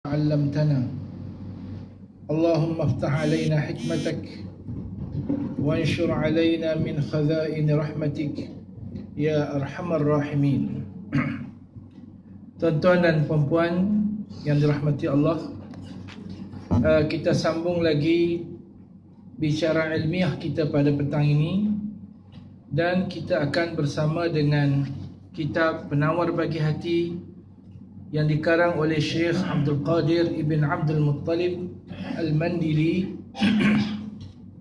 علمتنا اللهم افتح علينا حكمتك وانشر علينا من خزائن رحمتك ya arhamar rahimin. Tuan-tuan dan puan-puan yang dirahmati Allah, kita sambung lagi bicara ilmiah kita pada petang ini, dan kita akan bersama dengan kitab Penawar Bagi Hati yang dikarang oleh Syekh Abdul Qadir Ibn Abdul Muttalib Al-Mandili.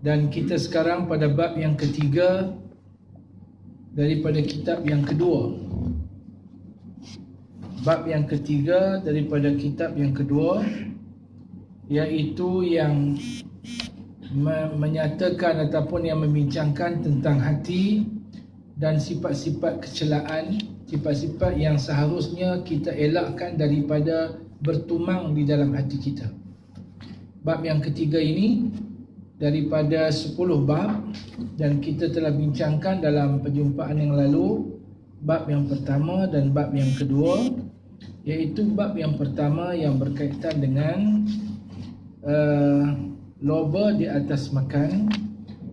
Dan kita sekarang pada bab yang ketiga daripada kitab yang kedua. Bab yang ketiga daripada kitab yang kedua, iaitu yang menyatakan ataupun yang membincangkan tentang hati dan sifat-sifat kecelaan, sifat-sifat yang seharusnya kita elakkan daripada bertumang di dalam hati kita. Bab yang ketiga ini daripada 10 bab, dan kita telah bincangkan dalam perjumpaan yang lalu bab yang pertama dan bab yang kedua, iaitu bab yang pertama yang berkaitan dengan loba di atas makan.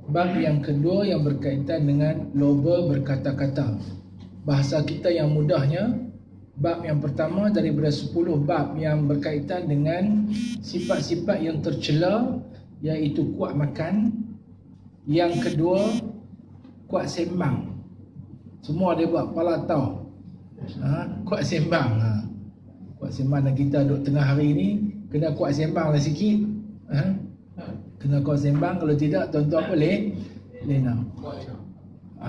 Bab yang kedua yang berkaitan dengan loba berkata-kata. Bahasa kita yang mudahnya, bab yang pertama daripada 10 bab yang berkaitan dengan sifat-sifat yang tercela, iaitu kuat makan. Yang kedua, kuat sembang. Semua dia buat kepala tahu. Kuat sembang. Kuat sembang, dan kita duduk tengah hari ni kena kuat sembang lah sikit. Kena kuat sembang, kalau tidak tuan-tuan boleh lena.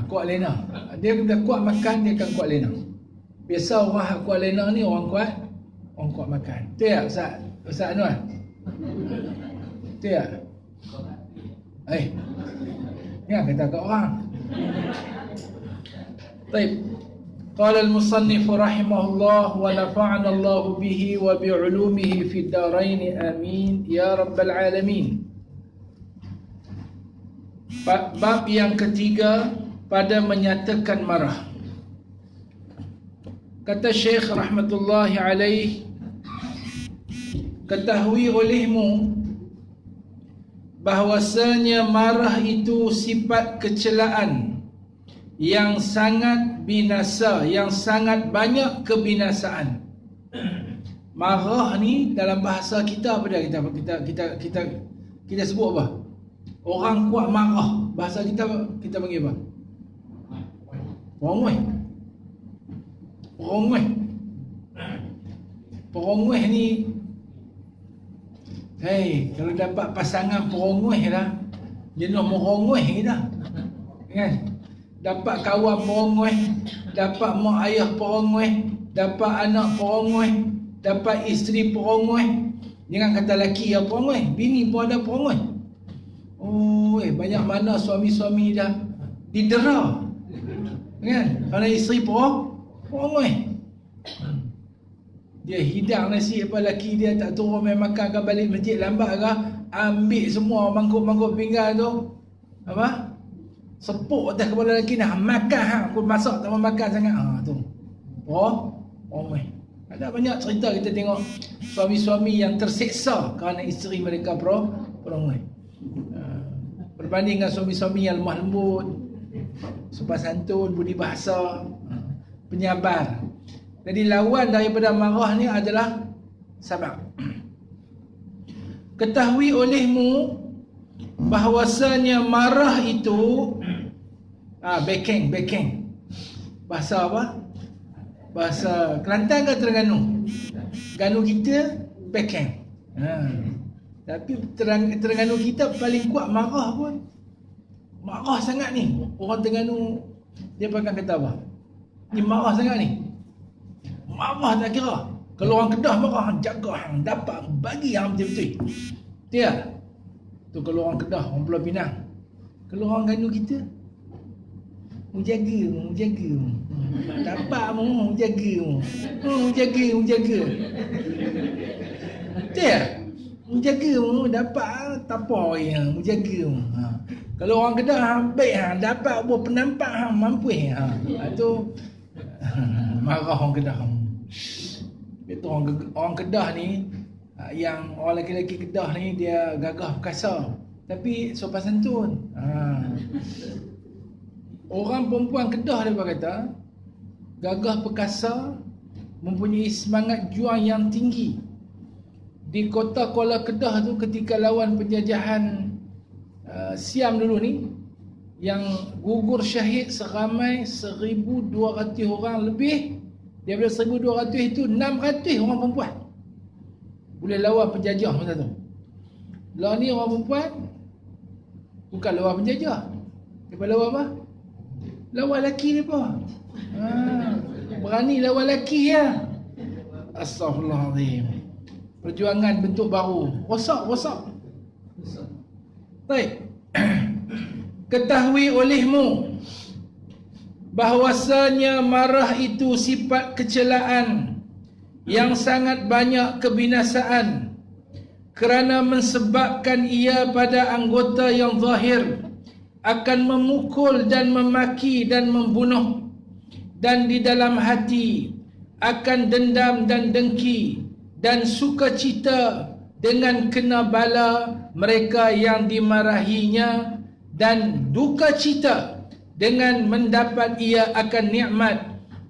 Kuat lena. Dia kena kuat makan, dia akan kuat lena. Biasa orang kuat lena ni orang kuat makan. Betul tak Ustaz Anwar? Betul tak? Jangan kata kat orang. Baik. Qala al-musannif rahimahullah wa nafa'ana Allah bihi wa bi'ulumihi fid darain amin ya rabbal alamin. Bab yang ketiga pada menyatakan marah. Kata Syekh rahmatullahi alaih, ketahui olehmu bahwasanya marah itu sifat kecelaan yang sangat binasa, yang sangat banyak kebinasaan. Marah ni dalam bahasa kita apa dia? Kita sebut apa? Orang kuat marah. Bahasa kita panggil apa? Perongweh. Perongweh ni, kalau dapat pasangan perongweh dah, jenuh merongweh dah. Kan? Dapat kawan perongweh, dapat mak ayah perongweh, dapat anak perongweh, dapat isteri perongweh. Jangan kata lelaki yang perongweh, bini pun ada perongweh. Banyak mana suami-suami dah didera, kan? Kerana isteri perongweh. Dia hidang nasi apa lelaki dia tak turun main makan ke, balik masjid lambat ke, ambil semua mangkuk-mangkuk pinggan tu, apa? Sepuk atas kepala lelaki nak makan, aku masak tak mau makan sangat. Tu. Perongweh. Ada banyak cerita kita tengok suami-suami yang terseksa kerana isteri mereka perongweh. Berbanding dengan suami-suami yang lemah lembut, sopan santun, budi bahasa, penyabar. Jadi lawan daripada marah ni adalah sabar. Ketahui olehmu bahwasanya marah itu bekeng. Bahasa apa? Bahasa Kelantan ke Terengganu? Terengganu kita bekeng. Tapi Terengganu kita paling kuat marah pun. Marah sangat ni. Orang Terengganu dia pakai kata apa? Ni marah sangat ni. Marah tak kira. Kalau orang Kedah marah, jaga hang, dapat bagi hang betul-betul. Betul tak? Tu kalau orang Kedah, orang Pulau Pinang. Kalau orang Terengganu kita, jaga. Dapat mu, jaga. Jaga. Betul tak? Menjaga dapat tak apa yang menjaga. Kalau orang Kedah baik dapat buat penampak mampu tu marah orang Kedah. Itu orang Kedah ni yang orang lelaki-lelaki Kedah ni dia gagah perkasa tapi sopan santun. Orang perempuan Kedah dia kata gagah perkasa, mempunyai semangat juang yang tinggi. Di kota Kuala Kedah tu ketika lawan penjajahan Siam dulu ni, yang gugur syahid seramai 1,200 orang lebih. Daripada 1,200 itu 600 orang perempuan boleh lawan penjajah masa tu. Lah ni orang perempuan bukan lawan penjajah, dia lawan apa? Lawan lelaki mereka. Berani lawan lelaki ya. Astaghfirullahaladzim. Perjuangan bentuk baru. Rosak. Baik. Ketahui olehmu bahwasanya marah itu sifat kecelaan yang sangat banyak kebinasaan, kerana mensebabkan ia pada anggota yang zahir akan memukul dan memaki dan membunuh, dan di dalam hati akan dendam dan dengki dan sukacita dengan kena bala mereka yang dimarahinya, dan duka cita dengan mendapat ia akan nikmat,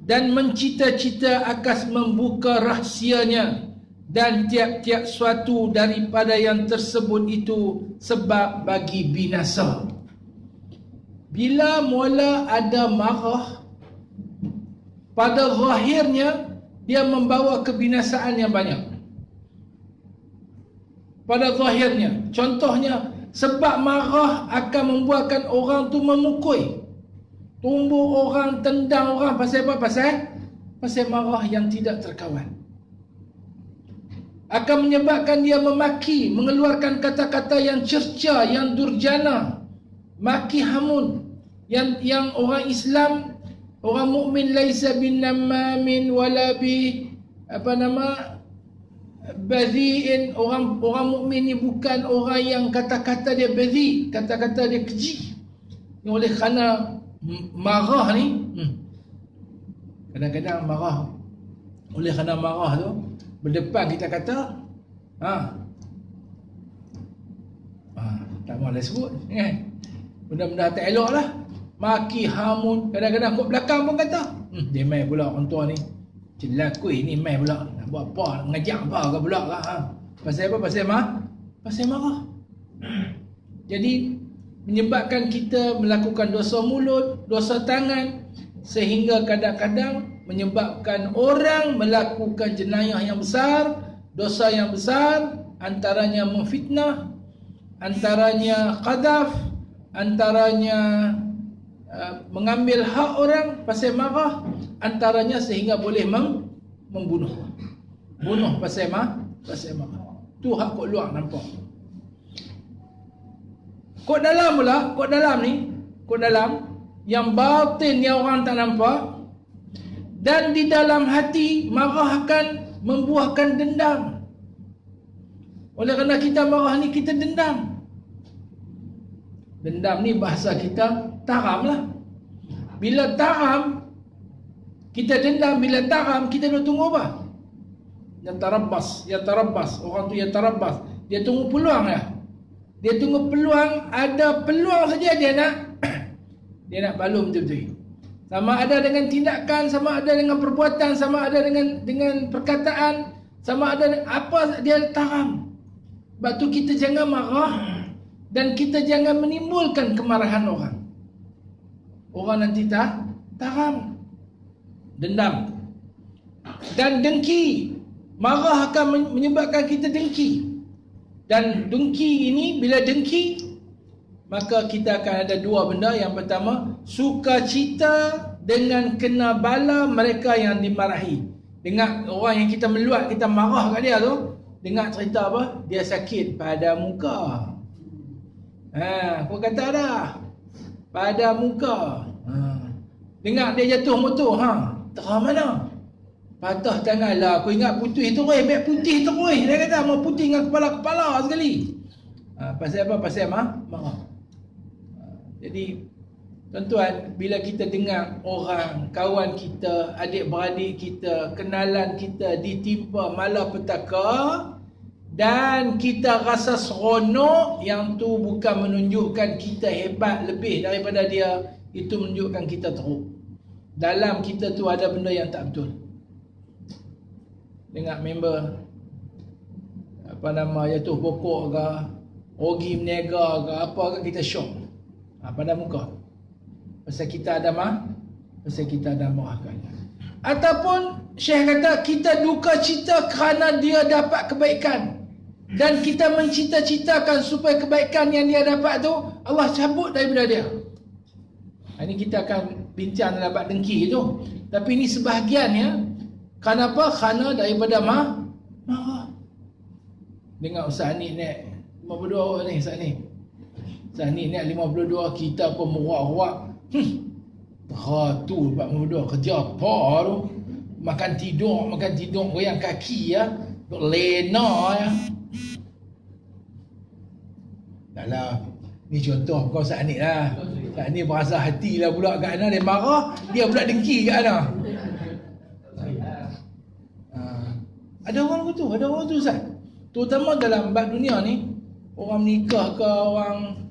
dan mencita-cita akan membuka rahsianya, dan tiap-tiap suatu daripada yang tersebut itu sebab bagi binasa. Bila mula ada marah, pada zahirnya dia membawa kebinasaan yang banyak. Pada zahirnya, contohnya, sebab marah akan membuatkan orang tu memukul, tumbuk orang, tendang orang. Pasal apa? Pasal marah yang tidak terkawan. Akan menyebabkan dia memaki, mengeluarkan kata-kata yang cerca, yang durjana, maki hamun. Yang orang Islam, orang mukmin, laisa bin namamin wala bi badhi'in. Orang mukmin ni bukan orang yang kata-kata dia badhi, kata-kata dia keji. Oleh kerana marah ni, kadang-kadang marah, oleh kerana marah tu berdepan kita kata tak mahu sebut kan, benda-benda tak elok lah, maki hamun. Kadang-kadang kot belakang pun kata dia main pula orang tua ni, celakui ni main pula, nak buat apa, nak mengajak apa ke pula pasal apa? Pasal marah. Jadi menyebabkan kita melakukan dosa mulut, dosa tangan, sehingga kadang-kadang menyebabkan orang melakukan jenayah yang besar, dosa yang besar, antaranya memfitnah, antaranya qadhaf, antaranya mengambil hak orang pasal marah, antaranya sehingga boleh membunuh. Bunuh pasal marah. Tu hak kod luar nampak. Kod dalam pula, kod dalam yang batin yang orang tak nampak. Dan di dalam hati marah akan membuahkan dendam. Oleh kerana kita marah ni, kita dendam. Dendam ni bahasa kita taram lah. Bila taram, kita dendam. Bila taram, kita nak tunggu apa? Yang tarabbas. Orang tu yang tarabbas. Dia tunggu peluang lah. Dia tunggu peluang. Ada peluang saja dia nak balum betul-betul. Sama ada dengan tindakan, sama ada dengan perbuatan, sama ada dengan perkataan, sama ada dengan apa, dia taram. Sebab tu kita jangan marah dan kita jangan menimbulkan kemarahan orang. Orang nanti taram, dendam dan dengki. Marah akan menyebabkan kita dengki. Dan dengki ini, bila dengki, maka kita akan ada dua benda. Yang pertama, sukacita dengan kena bala mereka yang dimarahi. Dengar orang yang kita meluat, kita marah kat dia tu, dengar cerita apa? Dia sakit pada muka. Kau kata dah, pada muka. Dengar dia jatuh motor, terah mana? Patah tangan lah. Aku ingat putih terus, biar putih terus. Dia kata mau putih dengan kepala-kepala sekali. Pasal apa? Pasal marah. Jadi tuan-tuan, bila kita dengar orang, kawan kita, adik-beradik kita, kenalan kita ditimpa malapetaka, Dan kita rasa seronok, yang tu bukan menunjukkan kita hebat lebih daripada dia. Itu menunjukkan kita teruk. Dalam kita tu ada benda yang tak betul. Dengar member apa nama, jatuh pokok ke, rugi berniaga ke, apa ke, kita syok. Pada muka. Pasal kita ada marahkan. Ataupun Syekh kata kita duka cita kerana dia dapat kebaikan, dan kita mencita-citakan supaya kebaikan yang dia dapat tu Allah cabut daripada dia. Ini kita akan bincang dalam bab dengki tu. Tapi ini sebahagiannya. Kenapa? Kerana daripada marah. Dengar Ustaz ni naik 52 ni, Ustaz ni. Ustaz ni naik 52, kita pun meruak-ruak. Beratur 42, kerja apa tu? Makan tidur, goyang kaki ya. Lena ya. Dahlah. Ni contoh kau Ustaz ni lah. Ustaz ni berasa hati lah pula kat Ana. Dia marah, dia pula dengki kat Ana. Ada orang tu Ustaz. Terutama dalam bab dunia ni. Orang menikah ke, orang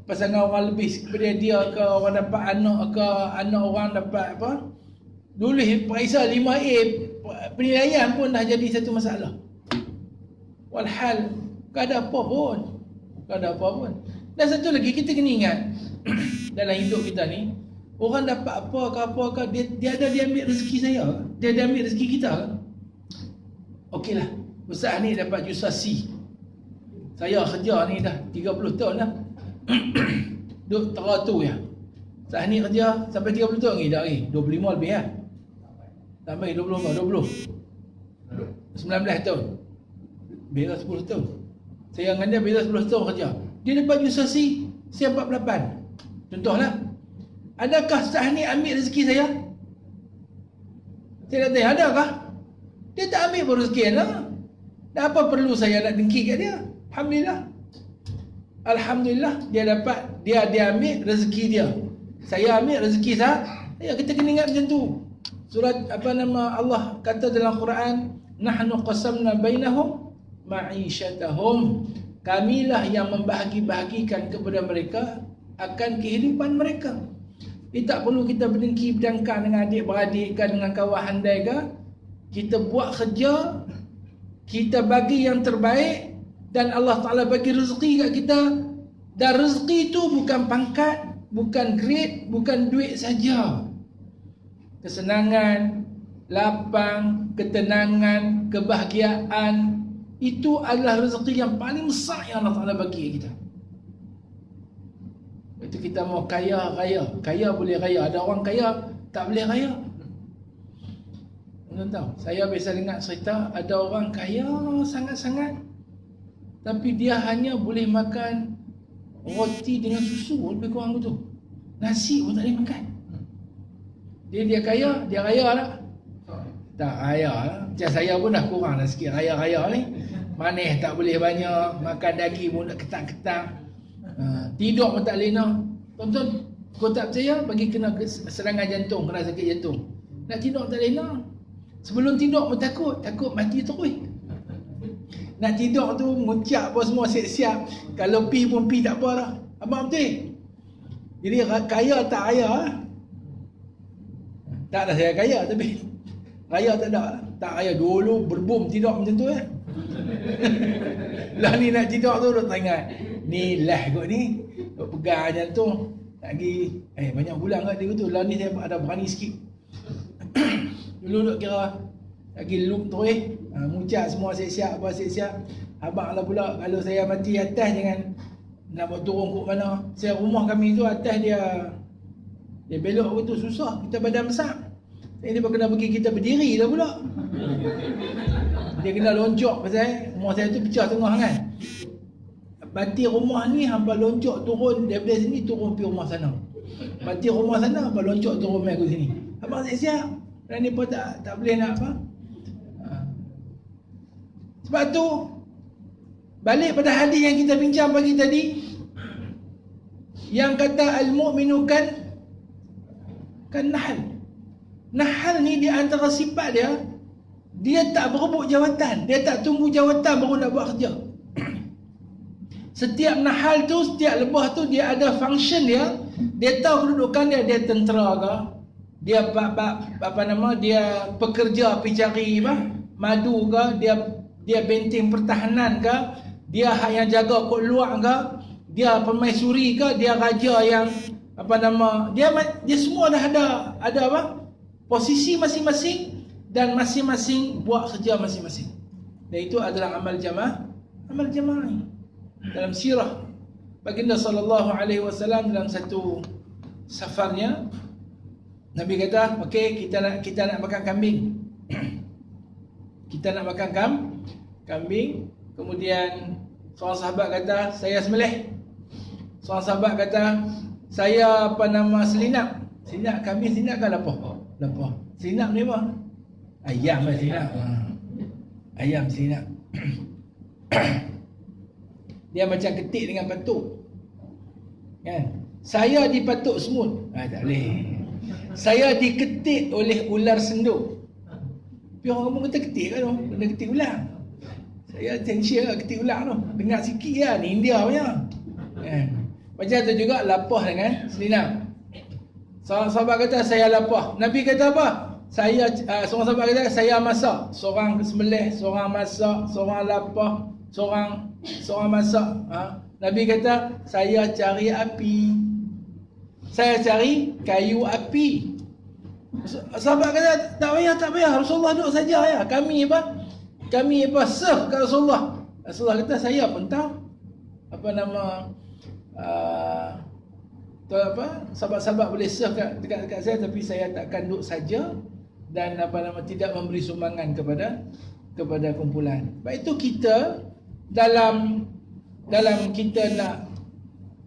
pasangan orang lebih daripada dia ke, orang dapat anak ke, anak orang dapat apa, tulis periksa 5A, penilaian pun dah jadi satu masalah. Walhal tak ada apa pun. Dan satu lagi kita kena ingat dalam hidup kita ni, orang dapat apa ke, dia ambil rezeki saya, dia ambil rezeki kita ke? Okeylah, Ustaz ni dapat jurusan C. Saya kerja ni dah 30 tahun dah. Duk teratur ya. Ustaz ni kerja sampai 30 tahun lagi dah, 25 lebih lah. Sampai 20 19 tahun. Beza 10 tahun. Saya dengan dia beza 10 tahun kerja. Dia dapat jurusan C, saya 48. Contohlah. Adakah Ustaz ni ambil rezeki saya? Saya nak tanya, adakah? Dia tak ambil pun rezeki lah. Dan apa perlu saya nak dengki kat dia? Alhamdulillah dia dapat, dia ambil rezeki dia. Saya ambil rezeki saya. Kita kena ingat macam tu. Surat Allah kata dalam Quran, nahnu qasamna bainahum ma'isyatahum. Kamilah yang membahagi-bahagikan kepada mereka akan kehidupan mereka. Tak perlu kita berdengki berdangkang dengan adik-beradik ke, dengan kawan handai ke. Kita buat kerja, kita bagi yang terbaik, dan Allah Ta'ala bagi rezeki kat kita. Dan rezeki itu bukan pangkat, bukan grade, bukan duit saja. Kesenangan, lapang, ketenangan, kebahagiaan, itu adalah rezeki yang paling besar yang Allah Ta'ala bagi kita. Itu kita mau kaya boleh raya. Ada orang kaya tak boleh raya. Tuan tahu, saya biasa dengar cerita ada orang kaya sangat-sangat, tapi dia hanya boleh makan roti dengan susu, lebih kurang begitu. Nasi pun tak boleh makan. Dia kaya, dia raya tak? Tak raya lah. Macam saya pun dah kurang dah sikit raya-raya ni. Manis tak boleh banyak, makan daging pun nak ketak-ketak. Tidur pun tak boleh nak. Tonton, kau tak percaya, bagi kena serangan jantung, kena sakit jantung. Nak tidur tak boleh nak. Sebelum tidur pun takut mati terus. Nak tidur tu ngucap apa semua siap-siap. Kalau pi pun pi tak apa dah. Abang betul. Jadi kaya tak raya. Tak ada saya kaya, tapi raya tak ada. Tak raya dulu berbum tidur macam tu ya. Lah ni nak tidur tu duk teringat. Ni lah kot ni. Duk pegang jantung. Lagi banyak bulan kat dia tu. Lah ni saya ada berani sikit. Dulu duk kira lagi loop tu ngucap semua siap-siap, apa siap-siap. Abang lah pula kalau saya mati atas jangan nak buat turun kot mana. Saya rumah kami tu atas dia belok begitu susah. Kita badan besar. Dia kena pergi kita berdiri lah pula. Dia kena loncok pasal rumah saya tu pecah tengah kan. Bati rumah ni hamba loncok turun daripada sini turun pergi rumah sana. Bati rumah sana hamba loncok turun mai ke sini. Abang siap-siap. Dan ni pun tak boleh nak apa. Sebab tu balik pada hadis yang kita bincang pagi tadi, yang kata al-mu'minu kan nahal. Nahal ni di antara sifat dia Dia tak berebut jawatan. Dia tak tunggu jawatan baru nak buat kerja. Setiap nahal tu, setiap lebah tu dia ada function dia. Dia tahu kedudukan dia. Dia tentera ke, dia dia pekerja pergi cari madu ke, dia benteng pertahanan ke, dia yang jaga kod luar ke, dia permaisuri ke, dia raja yang dia semua dah ada posisi masing-masing, dan masing-masing buat kerja masing-masing. Dan itu adalah amal jamaah ni. Dalam sirah baginda sallallahu alaihi wasallam, dalam satu safarnya, Nabi kata, okey, kita nak makan kambing. Kita nak makan kambing. Kemudian seorang sahabat kata, saya sembelih. Seorang sahabat kata, saya selinap. Selinap kambing, selinap kan lapah. Selinap ni apa? Ayam selinap. Ayam selinap. Dia macam ketik dengan patuk. Kan? Saya dipatuk semut. Tak boleh. Saya diketik oleh ular senduk. Tapi orang kampung kata ketik kan tu. Kena ketik ular. Saya attention lah ketik ular tu. Dengar sikit lah. Ni India punya. Macam tu juga lapah dengan selinap. Seorang sahabat kata saya lapah. Nabi kata apa? Seorang sahabat kata saya masak. Seorang sembelih, seorang masak, seorang lapah, seorang masak. Nabi kata saya cari api. Saya cari kayu api. Sahabat kata tak payah Rasulullah duduk saja ya. Kami serve kat Rasulullah. Rasulullah kata saya pun tahu sahabat-sahabat boleh serve dekat saya, tapi saya takkan duduk saja dan tidak memberi sumbangan kepada kumpulan. Sebab itu kita dalam kita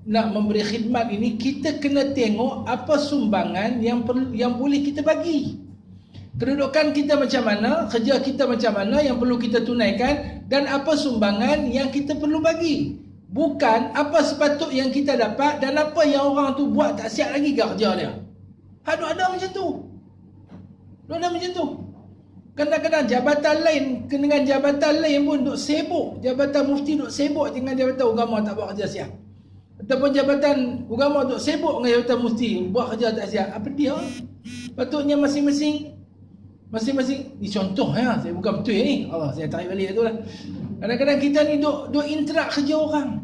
nak memberi khidmat ini, kita kena tengok apa sumbangan yang boleh kita bagi. Kedudukan kita macam mana, kerja kita macam mana yang perlu kita tunaikan, dan apa sumbangan yang kita perlu bagi. Bukan apa sepatut yang kita dapat dan apa yang orang tu buat tak siap lagi ke kerja dia. Ada macam tu. Ada macam tu. Kadang-kadang jabatan lain dengan jabatan lain pun duk sibuk. Jabatan mufti duk sibuk dengan jabatan agama tak buat kerja siap. Ataupun jabatan agama duk sibuk dengan jabatan mufti buat kerja tak siap. Apa dia? Patutnya masing-masing ni contoh ya, saya bukan betul ni. Allah, saya tarik balik tu lah. Kadang-kadang kita ni duk interact kerja orang.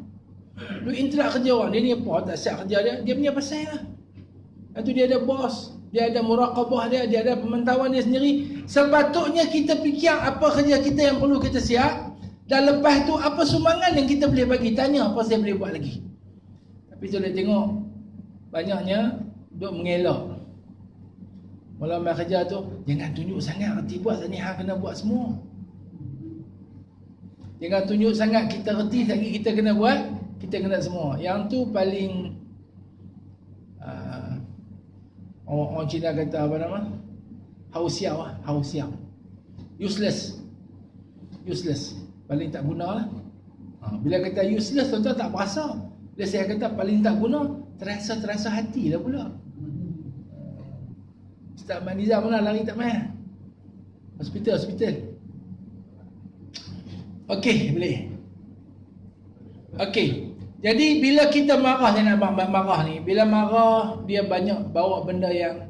Dia ni apa tak siap kerja dia punya pasal lah. Lepas tu dia ada bos, dia ada muraqabah dia ada pemantauan dia sendiri. Sepatutnya kita fikir apa kerja kita yang perlu kita siap, dan lepas tu apa sumbangan yang kita boleh bagi. Tanya apa saya boleh buat lagi. Tapi boleh tengok banyaknya duk mengelak. Mula main kerja tu, jangan tunjuk sangat reti buat, ni hang kena buat semua. Jangan tunjuk sangat kita reti, lagi kita kena buat, kita kena semua. Yang tu paling orang Cina kata hausiao. Useless. Paling tak guna lah. Bila kata useless, tuan-tuan tak berasa. Bila saya kata paling tak guna, terasa hati dah pula. Ustaz Maniza mana lari tak main? Hospital. Okey, boleh. Okey. Jadi bila kita marah, saya nak marah ni. Bila marah, dia banyak bawa benda yang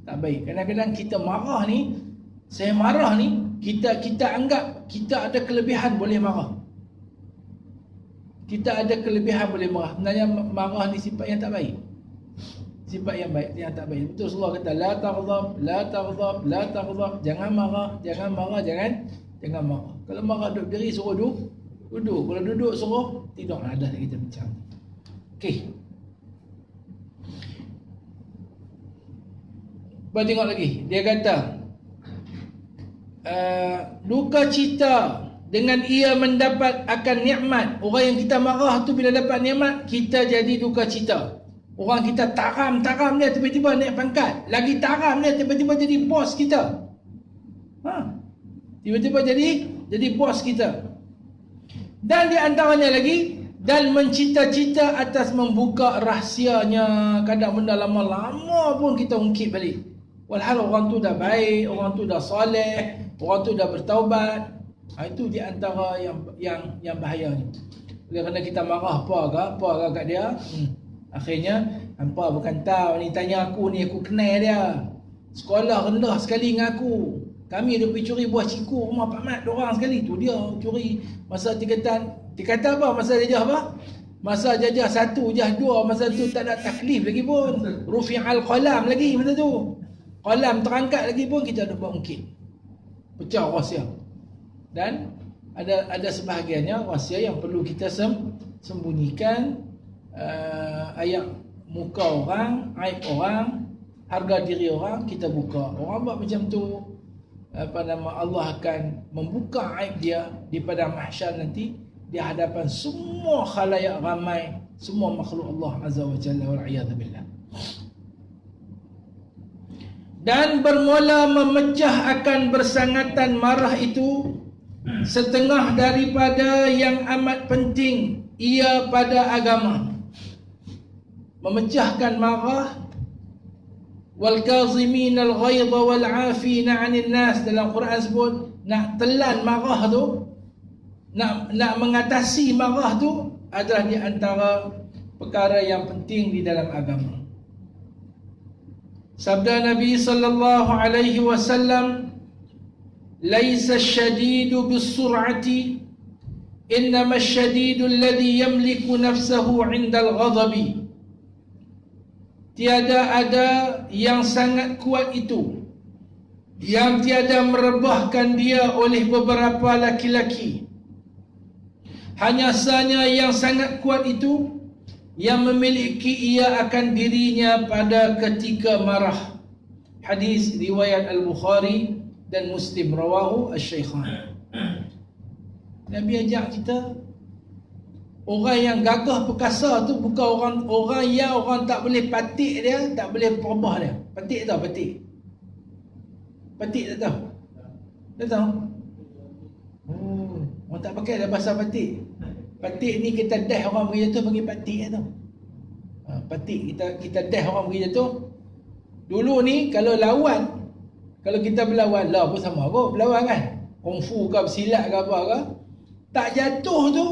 tak baik. Kadang-kadang kita marah ni, saya marah ni, kita anggap kita ada kelebihan boleh marah. Kita ada kelebihan boleh marah. Sebenarnya marah ni sifat yang tak baik. Sifat yang baik, yang tak baik. Betul Rasulullah kata la taghdab. Jangan marah. Kalau marah duduk diri, suruh duduk. Kalau duduk suruh tidur. Ada kita bincang. Okey. Kita tengok lagi. Dia kata duka cita dengan ia mendapat akan nikmat. Orang yang kita marah tu bila dapat nikmat, kita jadi duka cita. Orang kita taram dia tiba-tiba naik pangkat. Lagi taram dia tiba-tiba jadi bos kita. Tiba-tiba jadi bos kita. Dan di antaranya lagi, dan mencita-cita atas membuka rahsianya. Kadang benda lama-lama pun kita ungkit balik. Walhal orang tu dah baik, orang tu dah soleh, orang tu dah bertaubat. Itu di antara yang bahayanya. Oleh kerana kita marah apa kat dia, akhirnya hampa bukan tahu ni, tanya aku ni, aku kenal dia. Sekolah rendah sekali dengan aku. Kami ada pergi curi buah ciku rumah Pak Mat, dorang sekali tu dia curi masa tingkatan apa? Masa jajah apa? Masa jajah 1, jajah 2, masa tu tak ada taklif lagi pun. Rufi'al qalam lagi masa tu. Qalam terangkat lagi pun kita ada buat mungkin. Pecah rahsia. Dan ada sebahagiannya rahsia yang perlu kita sembunyikan, ayat muka orang, aib orang, harga diri orang kita buka. Orang buat macam tu, Allah akan membuka aib dia di padang mahsyar nanti di hadapan semua khalayak ramai, semua makhluk Allah Azza wa Jalla, wal a'yadhu billah. Dan bermula memecah akan bersangatan marah itu setengah daripada yang amat penting ia pada agama. Memecahkan marah, wal kazimin al ghaidha wal afina 'anil nas, dalam Quran sebut nak telan marah tu, nak mengatasi marah tu adalah di antara perkara yang penting di dalam agama. Sabda Nabi sallallahu alaihi wasallam, laisa ash-shadidu bis-sur'ati, innama ash-shadidu alladhi yamliku nafsahu 'inda al-ghadabi. Tiada ada yang sangat kuat itu, yang tiada merebahkan dia oleh beberapa laki-laki. Hanya sahaja yang sangat kuat itu yang memiliki ia akan dirinya pada ketika marah. Hadis riwayat Al-Bukhari dan Muslim, rawahu Asy-Syaikhan. Nabi ajak kita, orang yang gagah perkasa tu bukan orang yang orang tak boleh patik dia, tak boleh perubah dia. Patik tahu patik? Patik tak tahu? Tak tahu? Oh, orang tak pakai dah bahasa patik. Patik ni kita dah orang pergi jatuh panggil patik tu. Patik kita dah orang pergi jatuh. Dulu ni kalau lawan, kalau kita berlawan lah pun sama kot berlawan kan. Kungfu ke bersilat ke apa ke, tak jatuh tu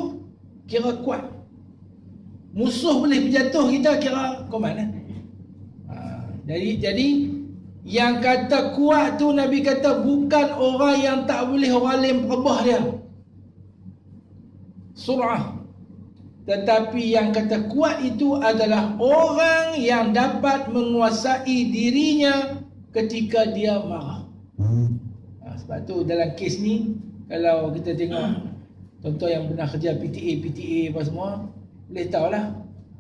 kira kuat. Musuh boleh berjatuh kita kira kau mana. Jadi yang kata kuat tu Nabi kata bukan orang yang tak boleh orang lain perubah dia, surah. Tetapi yang kata kuat itu adalah orang yang dapat menguasai dirinya ketika dia marah. Sebab tu dalam kes ni, kalau kita tengok contoh yang pernah kerja PTA apa semua, boleh tahulah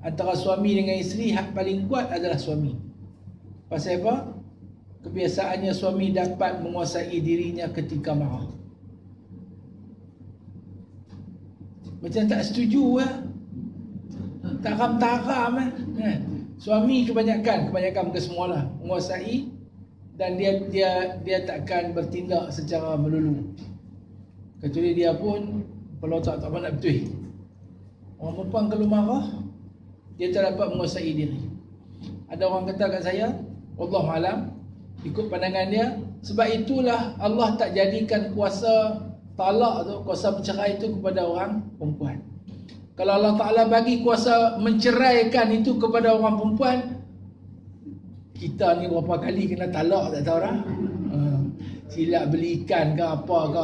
antara suami dengan isteri hak paling kuat adalah suami. Pasal apa? Kebiasaannya suami dapat menguasai dirinya ketika marah. Macam tak setuju lah, taram-taram kan. Suami kebanyakan ke semualah menguasai, dan dia takkan bertindak secara melulu. Kecuali dia pun kalau tak nak betul. Orang perempuan kalau marah, dia tak dapat menguasai diri. Ada orang kata kat saya, wallahu alam, ikut pandangan dia, sebab itulah Allah tak jadikan kuasa talak tu, kuasa bercerai itu kepada orang perempuan. Kalau Allah Ta'ala bagi kuasa menceraikan itu kepada orang perempuan, kita ni berapa kali kena talak tak tahu dah. Silap beli ikan ke apa ke.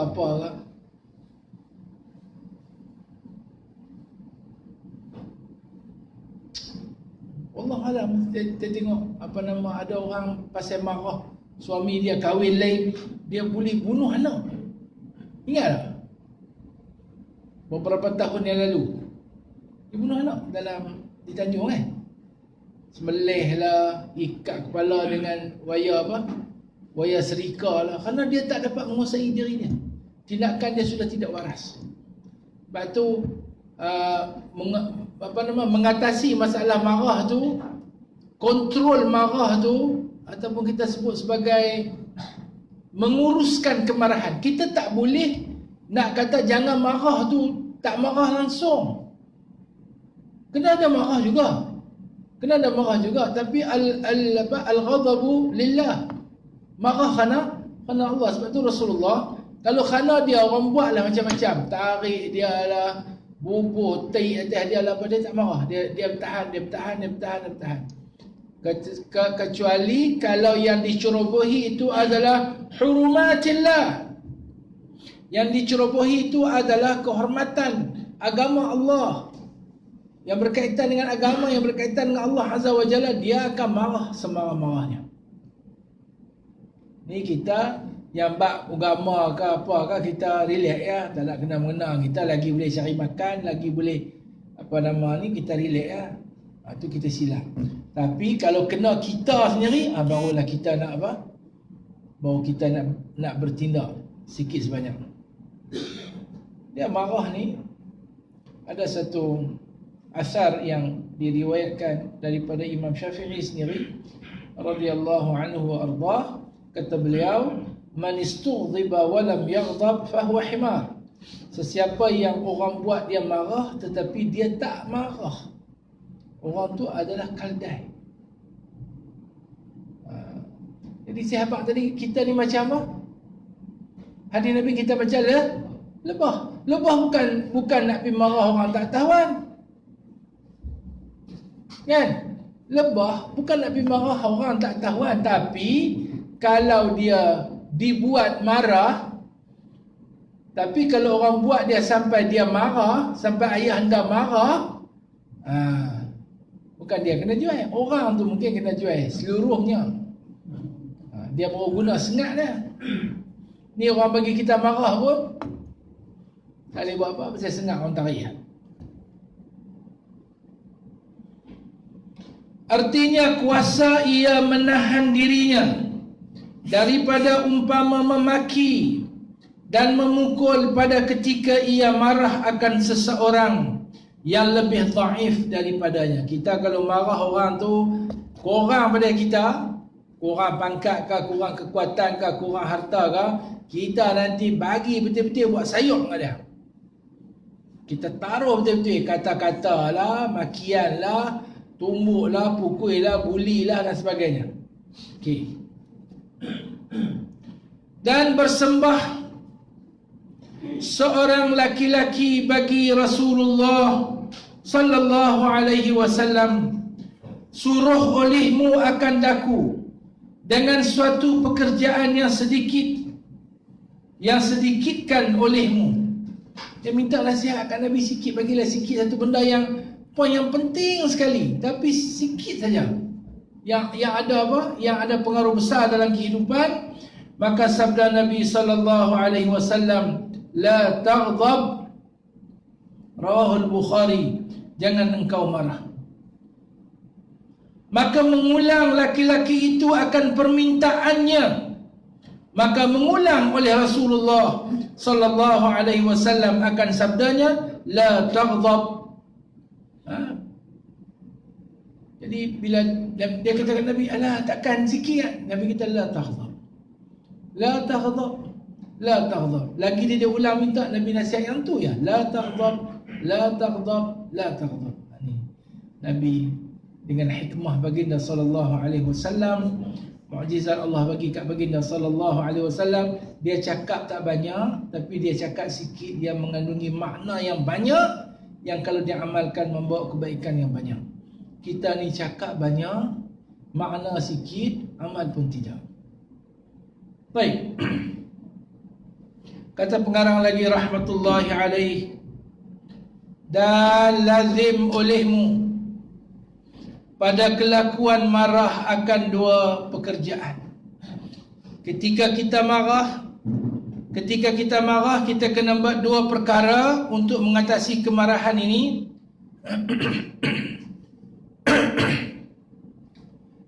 Allah alam, kita tengok ada orang pasal marah suami dia kahwin lain, dia boleh bunuh anak. Ingat tak? Beberapa tahun yang lalu dia bunuh anak di Tanjung kan. Sembelih lah, ikat kepala dengan wayar serika lah, kerana dia tak dapat menguasai dirinya. Tindakan dia sudah tidak waras. Sebab tu mengatasi masalah marah tu, kontrol marah tu, ataupun kita sebut sebagai menguruskan kemarahan. Kita tak boleh nak kata jangan marah tu, tak marah langsung. Kena ada marah juga. Tapi al-ghadabu lillah. Marah Kerana Allah. Sebab tu Rasulullah, kalau kerana dia orang buat lah macam-macam, tarik dia lah, bubuh, tarik atas dia lah, dia tak marah. Dia bertahan. Kecuali kalau yang dicerobohi itu adalah hurumatillah. Yang dicerobohi itu adalah kehormatan agama Allah, yang berkaitan dengan agama, yang berkaitan dengan Allah Azza wa Jalla, dia akan marah semarah-marahnya. Ni kita yang bab agama ke apa ke, kita relax ya, tak nak kena mengenang. Kita lagi boleh cari makan, lagi boleh apa nama ni, kita relax ya. Itu kita silap. Tapi kalau kena kita sendiri, barulah kita nak apa? Baru kita nak bertindak sikit sebanyak. Dia marah ni, ada satu asar yang diriwayatkan daripada Imam Syafi'i sendiri radhiyallahu anhu wa ardhah. Kata beliau, man istughdiba wa lam yaghdab fahuwa himar. Sesiapa yang orang buat dia marah tetapi dia tak marah, orang tu adalah kaldai. Jadi sahabat tadi, kita ni macam apa? Hadis Nabi kita baca lebah. Lebah bukan nak pergi marah orang tak tahuan. Kan? Lebah bukan nak pergi marah orang tak tahuan, tapi kalau dia dibuat marah, tapi kalau orang buat dia sampai dia marah, sampai ayah anda marah, bukan dia kena jual, orang tu mungkin kena jual seluruhnya. Dia baru guna sengat dia. Ni orang bagi kita marah pun tak boleh buat apa, pasal sengat orang tarik. Artinya kuasa ia menahan dirinya daripada umpama memaki dan memukul pada ketika ia marah akan seseorang yang lebih dhaif daripadanya. Kita kalau marah orang tu kurang pada kita, kurang pangkat ke, kurang kekuatan ke, kurang harta ke, kita nanti bagi betul-betul buat sayuk dengan dia. Kita taruh betul-betul kata-kata lah, makian lah, tumbuk lah, pukul lah, buli lah dan sebagainya. Okey. Dan bersembah seorang laki-laki bagi Rasulullah sallallahu alaihi wasallam, suruh olehmu akan daku dengan suatu pekerjaan yang sedikitkan olehmu. Dia minta nasihat kat Nabi sikit, bagilah sikit satu benda yang poin yang penting sekali, tapi sikit saja. Yang ada apa? Yang ada pengaruh besar dalam kehidupan. Maka sabda Nabi sallallahu alaihi wasallam, la taghdab, rawahul Bukhari, jangan engkau marah. Maka mengulang laki-laki itu akan permintaannya. Maka mengulang oleh Rasulullah sallallahu alaihi wasallam akan sabdanya, la taghdab. Jadi bila dia kata Nabi, alah takkan sikit. Nabi kata la taghdab. La taghdab. La taghdab. Lagi dia ulang minta Nabi nasihat yang tu ya. La taghdab, la taghdab, la taghdab. Nabi dengan hikmah baginda sallallahu alaihi wasallam, mukjizat Allah bagi kat baginda sallallahu alaihi wasallam, dia cakap tak banyak tapi dia cakap sikit, dia mengandungi makna yang banyak yang kalau diamalkan membawa kebaikan yang banyak. Kita ni cakap banyak, makna sikit, amal pun tidak. Baik. Kata pengarang lagi rahmatullahi alaih, dan lazim olehmu pada kelakuan marah akan dua pekerjaan. Ketika kita marah, kita kena buat dua perkara untuk mengatasi kemarahan ini.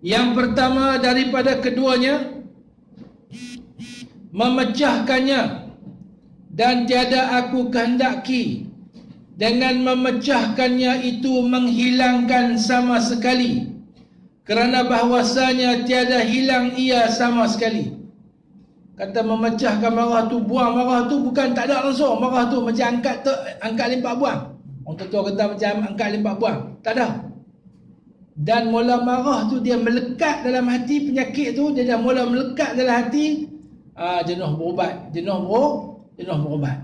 Yang pertama daripada keduanya, memecahkannya, dan tiada aku kehendaki dengan memecahkannya itu menghilangkan sama sekali, kerana bahwasanya tiada hilang ia sama sekali. Kata memecahkan marah tu, buang marah tu bukan tak ada langsung. Marah tu macam angkat limpak buang. Orang tua kata macam angkat limpak buang. Tak ada. Dan mula marah tu dia melekat dalam hati, penyakit tu dia dah mula melekat dalam hati. jenuh berubat, jenuh berubat.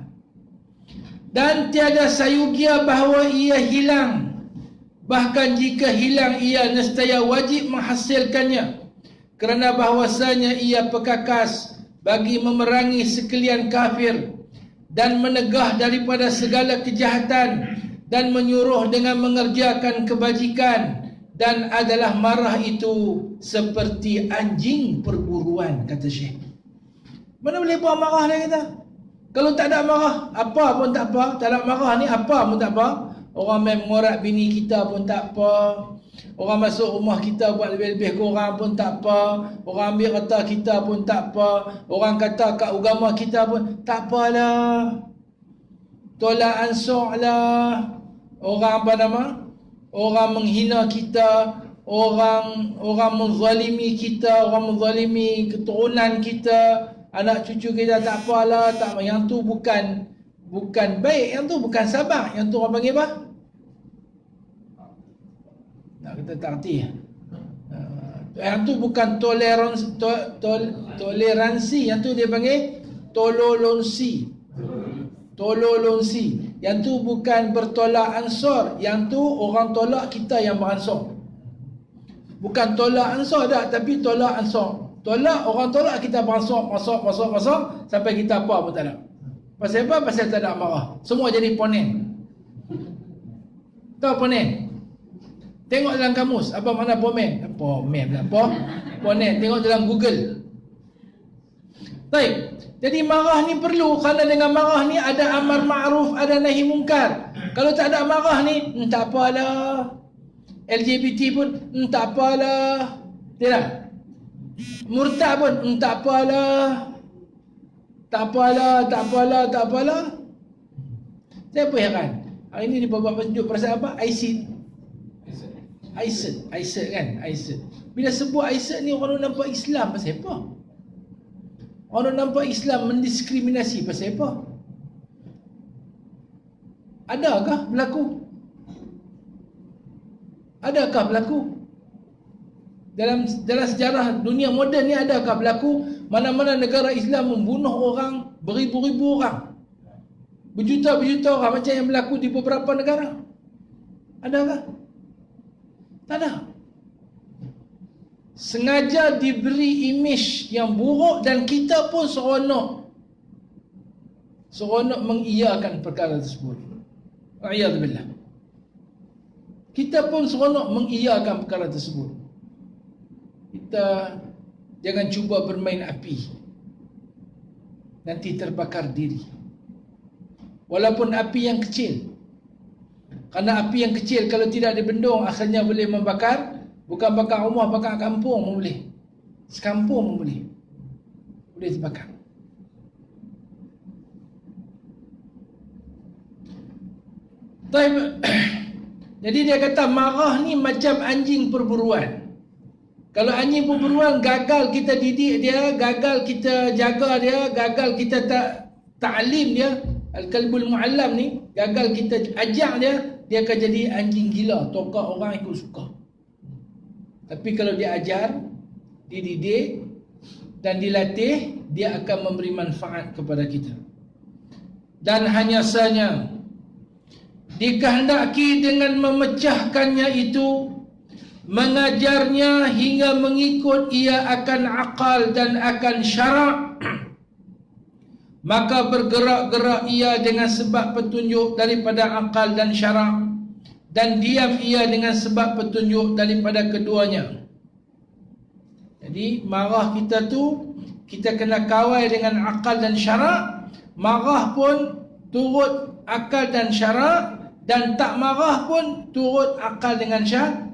Dan tiada sayugia bahawa ia hilang. Bahkan jika hilang, ia nescaya wajib menghasilkannya, kerana bahwasanya ia perkakas bagi memerangi sekalian kafir dan menegah daripada segala kejahatan dan menyuruh dengan mengerjakan kebajikan, dan adalah marah itu seperti anjing perburuan, kata Syekh. Mana boleh buat marah dia kata? Kalau tak ada marah, apa pun tak apa. Tak ada marah ni, apa pun tak apa. Orang main mengorak bini kita pun tak apa. Orang masuk rumah kita buat lebih-lebih korang pun tak apa. Orang ambil harta kita pun tak apa. Orang kata kat agama kita pun tak apalah. Tolak ansur lah. Orang apa nama? Orang menghina kita. Orang menzalimi kita. Orang menzalimi keturunan kita. Anak cucu kita tak apalah, tak, yang tu bukan baik, yang tu bukan sabar, yang tu orang panggil apa? Nak kita tak erti. Yang tu bukan toleransi, yang tu dia panggil tololonsi. Yang tu bukan bertolak ansur, yang tu orang tolak kita yang beransur. Bukan tolak ansur dah, tapi tolak ansur. Tolak, orang tolak, kita masuk sampai kita apa pun tak ada. Pasal apa? Pasal tak ada marah. Semua jadi ponen. Tahu ponen? Tengok dalam kamus, apa makna pomen? Pomen apa? Ponen. Tengok dalam Google. Baik. Jadi marah ni perlu, kerana dengan marah ni ada amar ma'ruf, ada nahi mungkar. Kalau tak ada marah ni, tak apalah. LGBT pun, tak apalah. Tidak? Murtad pun, tak apalah. Tak apalah. Saya apa heran? Hari ni dia buat tunjuk perasaan apa? ISID kan? ISID. Bila sebut ISID ni, orang nampak Islam pasal apa? Orang nampak Islam mendiskriminasi pasal apa? Adakah berlaku? Dalam sejarah dunia moden ni adakah berlaku mana-mana negara Islam membunuh orang, beribu-ribu orang, berjuta-berjuta orang macam yang berlaku di beberapa negara? Adakah? Tak ada. Sengaja diberi imej yang buruk, dan kita pun seronok mengiyakan perkara tersebut. Wa'iyadzubillah. Kita pun seronok mengiyakan perkara tersebut. Kita jangan cuba bermain api, nanti terbakar diri. Walaupun api yang kecil, kerana api yang kecil kalau tidak dibendung akhirnya boleh membakar, bukan bakar rumah, bakar kampung pun boleh. Sekampung pun boleh terbakar. Jadi dia kata marah ni macam anjing perburuan. Kalau anjing perburuan, gagal kita didik dia, gagal kita jaga dia, gagal kita ta'lim dia, al-kalbul mu'allam ni, gagal kita ajak dia, dia akan jadi anjing gila, tokak orang ikut suka. Tapi kalau dia ajar, dididik dan dilatih, dia akan memberi manfaat kepada kita. Dan hanya saja dikehendaki dengan memecahkannya itu, mengajarnya hingga mengikut ia akan akal dan akan syarak, maka bergerak-gerak ia dengan sebab petunjuk daripada akal dan syarak, dan diam ia dengan sebab petunjuk daripada keduanya. Jadi marah kita tu, kita kena kawal dengan akal dan syarak. Marah pun turut akal dan syarak, dan tak marah pun turut akal dengan syarak.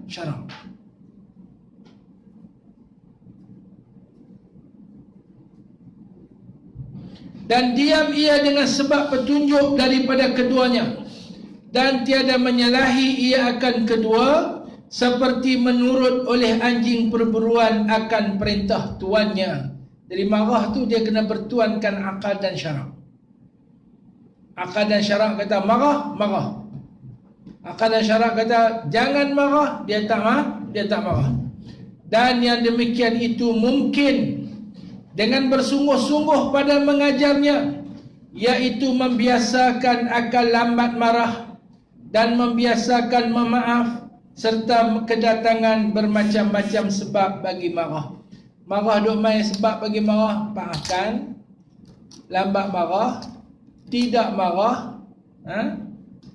Dan diam ia dengan sebab petunjuk daripada keduanya, dan tiada menyalahi ia akan kedua, seperti menurut oleh anjing perburuan akan perintah tuannya. Jadi marah tu dia kena bertuankan akal dan syarak. Akal dan syarak kata marah. Akal dan syarak kata jangan marah, dia tak marah. Dan yang demikian itu mungkin dengan bersungguh-sungguh pada mengajarnya, iaitu membiasakan akal lambat marah dan membiasakan memaaf, serta kedatangan bermacam-macam sebab bagi marah. Marah duk main sebab bagi marah, maafkan. Lambat marah, tidak marah,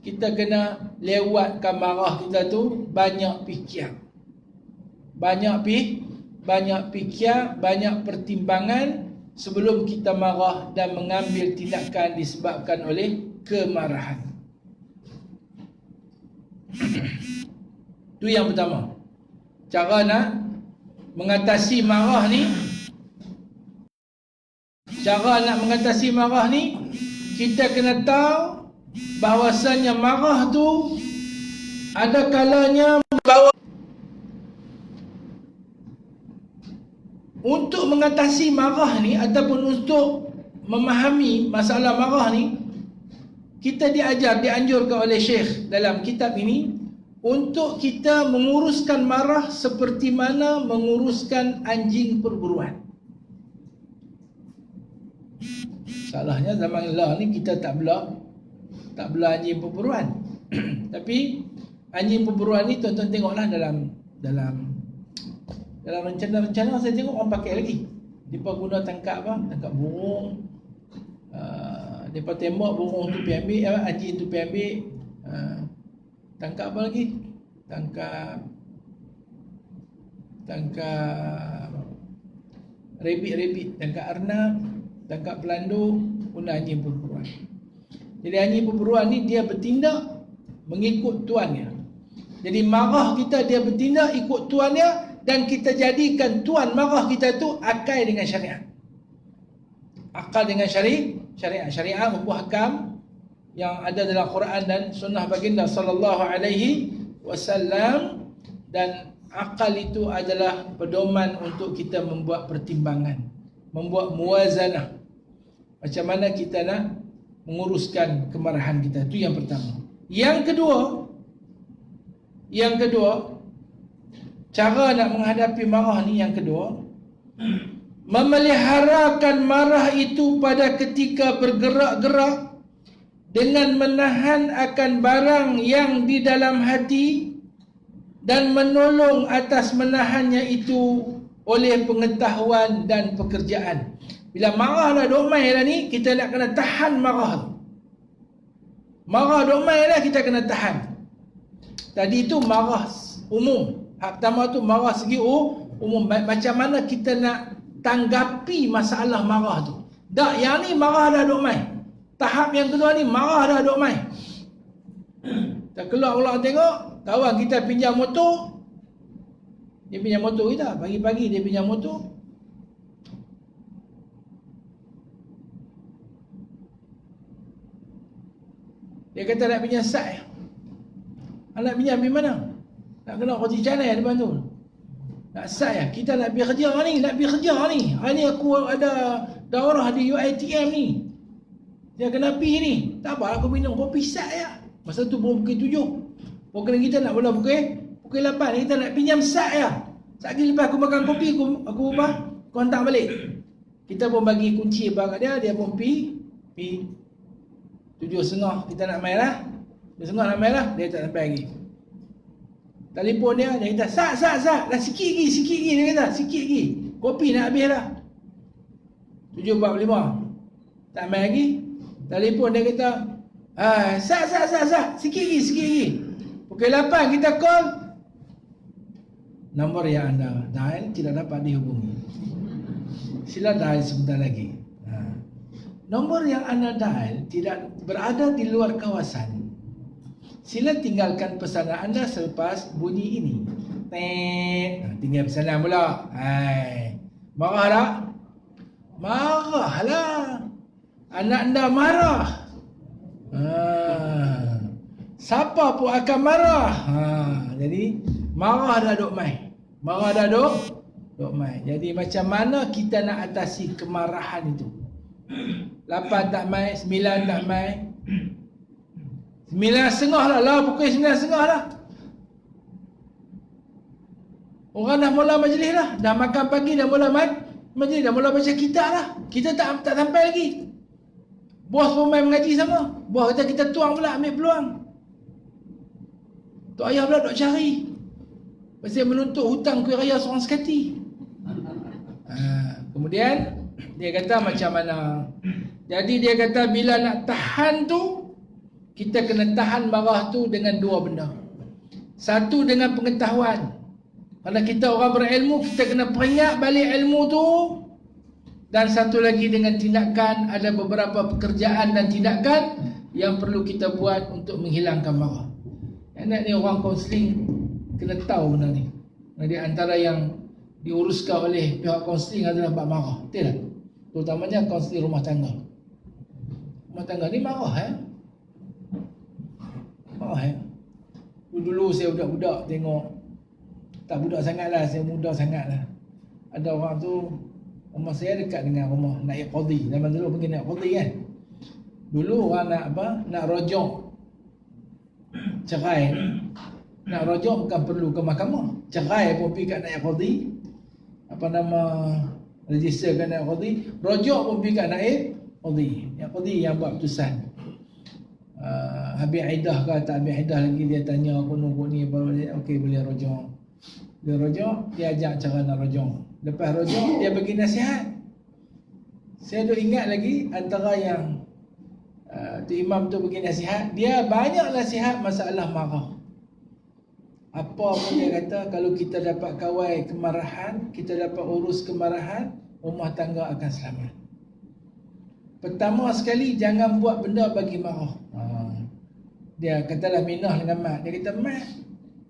kita kena lewatkan marah kita tu banyak fikir. Banyak fikir, banyak pertimbangan sebelum kita marah dan mengambil tindakan disebabkan oleh kemarahan. Itu yang pertama. Cara nak mengatasi marah ni, kita kena tahu bahawasanya marah tu ada kalanya bawa. Untuk mengatasi marah ni ataupun untuk memahami masalah marah ni, kita dianjurkan oleh Syekh dalam kitab ini untuk kita menguruskan marah seperti mana menguruskan anjing perburuan. Salahnya zaman lah ni kita tak bela anjing perburuan. Tapi anjing perburuan ni tuan-tuan tengoklah dalam rencana-rencana saya tengok orang pakai lagi. Depa guna tangkap tangkap burung. Depa tembak burung tu pergi ambil, anjing tu pergi ambil. Tangkap apa lagi? Tangkap rabbit, tangkap arnab, tangkap pelanduk, guna anjing perburuan. Jadi anjing perburuan ni dia bertindak mengikut tuannya. Jadi marah kita dia bertindak ikut tuannya, dan kita jadikan tuan marah kita tu akal dengan syariat. Akal dengan syariat hukum hakam yang ada dalam Quran dan sunnah baginda sallallahu alaihi wasallam, dan akal itu adalah pedoman untuk kita membuat pertimbangan, membuat muwazanah. Macam mana kita nak menguruskan kemarahan kita, itu yang pertama. Yang kedua, cara nak menghadapi marah ni yang kedua, memeliharakan marah itu pada ketika bergerak-gerak dengan menahan akan barang yang di dalam hati dan menolong atas menahannya itu oleh pengetahuan dan pekerjaan. Bila marah dah duk main dah ni, kita nak kena tahan marah. Marah duk main dah, kita kena tahan. Tadi itu marah umum. Hak pertama tu marah segi umum. Macam mana kita nak tanggapi masalah marah tu. Dak, yang ni marah dah duk main. Tahap yang kedua ni marah dah duk main. Kita keluar pula tengok kawan kita pinjam motor. Dia pinjam motor kita, pagi-pagi dia pinjam motor. Dia kata nak pinjam sat. Nak pinjam pergi mana? Nak kena roti canai depan tu. Nak sat ya. Kita nak pergi kerja ni. Hari ni aku ada daurah di UiTM ni. Dia kena pergi ni. Tak apa, aku minum kopi sat ya. Masa tu pukul 7. Program kita nak mula pukul 8. Kita nak pinjam sat ya. Sat lagi lepas aku makan kopi, aku kontak balik. Kita pun bagi kunci kat dia. Dia pun pergi 7.30 kita nak main lah. 7.30 nak main lah. Dia tak sampai lagi. Telefon dia kata, Sat, dah sikit lagi, dia kata, sikit lagi. Kopi nak habis lah. 7.45 tak main lagi. Telefon dia kata, Sat, sikit lagi. Pukul 8 kita call. Nombor yang anda dial tidak dapat dihubungi. Sila dial sebentar lagi. Nombor yang anda dial tidak berada di luar kawasan. Sila tinggalkan pesanan anda selepas bunyi ini. Tinggal pesanan pula. Marah tak? Marahlah. Anak anda marah. Siapa pun akan marah. Jadi marah dah duk main. Jadi macam mana kita nak atasi kemarahan itu? 8 tak main, 9 tak main. 9.30 lah, pukul 9.30 lah. Orang dah mula majlis lah. Dah makan pagi, dah mula Majlis dah mula baca kitab lah. Kita tak sampai lagi. Bos pun main mengaji sama. Bos kata kita tuang pula, ambil peluang. Tok ayah pula duk cari. Pasal menuntut hutang kuih raya seorang sekati. Kemudian dia kata macam mana? Jadi dia kata bila nak tahan tu, kita kena tahan marah tu dengan dua benda. Satu dengan pengetahuan. Kalau kita orang berilmu, kita kena peringat balik ilmu tu. Dan satu lagi dengan tindakan. Ada beberapa pekerjaan dan tindakan yang perlu kita buat untuk menghilangkan marah. Anak ni orang kaunseling kena tahu benda ni. Di antara yang diuruskan oleh pihak kaunseling adalah bab marah. Betul tak? Terutamanya kaunseling rumah tangga. Rumah tangga ni marah marah Dulu saya budak-budak tengok. Tak budak sangat lah, saya muda sangat lah. Ada orang tu, rumah saya dekat dengan rumah Naib Qadhi. Zaman dulu pergi Naib Qadhi kan. Dulu orang nak apa? Nak rojok cerai. Nak rojok bukan perlu ke mahkamah. Cerai pun pergi kat Naib Qadhi. Apa nama, register kat Naib Qadhi. Rojok pun pergi kat Naib Qadhi. Naib Qadhi yang buat putusan. Habis iddah ke tak habis iddah lagi, dia tanya aku ni baru dia okey boleh rojok. Dia rojok, dia ajak cara nak rojok. Lepas rojok, dia bagi nasihat. Saya duk ingat lagi antara yang tu imam tu bagi nasihat, dia banyak nasihat masalah marah. Apa pun dia kata, kalau kita dapat kawal kemarahan, kita dapat urus kemarahan, rumah tangga akan selamat. Pertama sekali, jangan buat benda bagi marah. Dia katalah minah dengan mat. Dia kata, mat,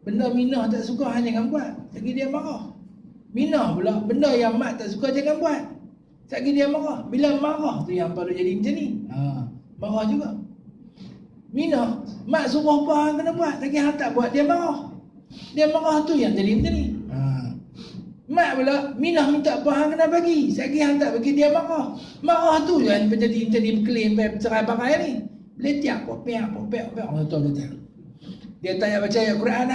benda minah tak suka jangan buat. Lagi dia marah. Minah pula, benda yang mat tak suka jangan buat. Lagi dia marah. Bila marah tu yang baru jadi macam ni. Marah juga. Minah, mat suruh apa hang kena buat. Lagi hang tak buat, dia marah. Dia marah tu yang jadi macam ni. Mat pula, minah minta apa hang kena bagi. Lagi hang tak bagi, dia marah. Marah tu yang menjadi berkelim bercerai barai ni. Letiak, popek. Betul. Dia tak payah baca ayat Quran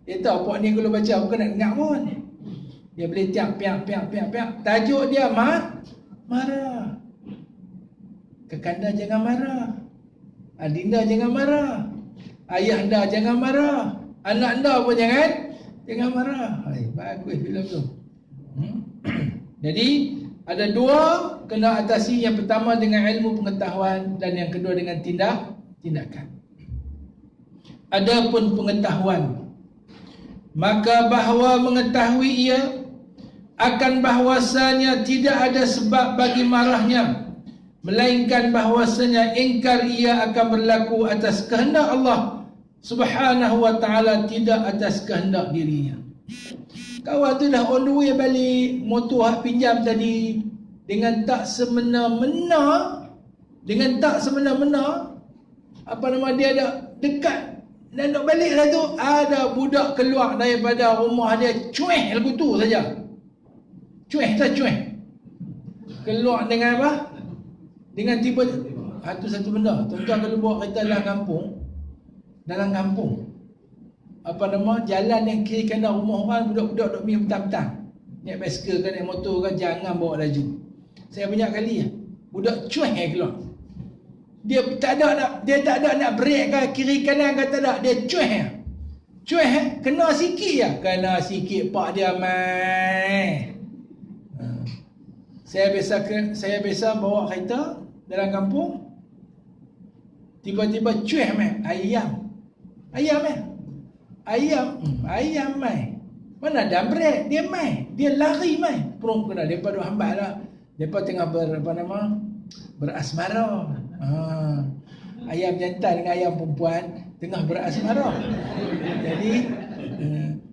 Dia tahu puak ni kalau baca bukan nak dengar pun. Dia boleh tiap. Tajuk dia marah. Kekanda jangan marah. Adinda jangan marah. Ayah anda jangan marah. Anak anda pun jangan marah. Bagus filem tu. Jadi ada dua kena atasi. Yang pertama dengan ilmu pengetahuan dan yang kedua dengan tindakan. Adapun pengetahuan, maka bahawa mengetahui ia akan bahwasanya tidak ada sebab bagi marahnya, melainkan bahwasanya ingkar ia akan berlaku atas kehendak Allah Subhanahu wa ta'ala, tidak atas kehendak dirinya. Kawan tu dah on the way balik, motor hak pinjam tadi, dengan tak semena-mena, apa nama dia ada dekat dan nak balik lah tu, ada budak keluar daripada rumah dia, cueh lagu tu saja. Cueh. Keluar dengan apa? Dengan tiba itu satu benda. Tuan-tuan kalau bawa kereta dalam kampung, apa nama, jalan yang kiri kanan rumah orang, budak-budak duk minum petang-petang. Naik basikal ke naik motor ke, jangan bawa laju. Saya banyak kali budak cueh keluar. Dia tak ada nak break ke kiri kanan ke, tak ada. Dia cueh. Kena sikit pak dia mai. Saya biasa bawa kereta dalam kampung, tiba-tiba cueh mai ayam mai. Mana ada break, dia mai, dia lari mai. Perung kena depa duk hambat lah. Depa tengah berasmara. Ayam jantan dengan ayam perempuan tengah berasmara. Jadi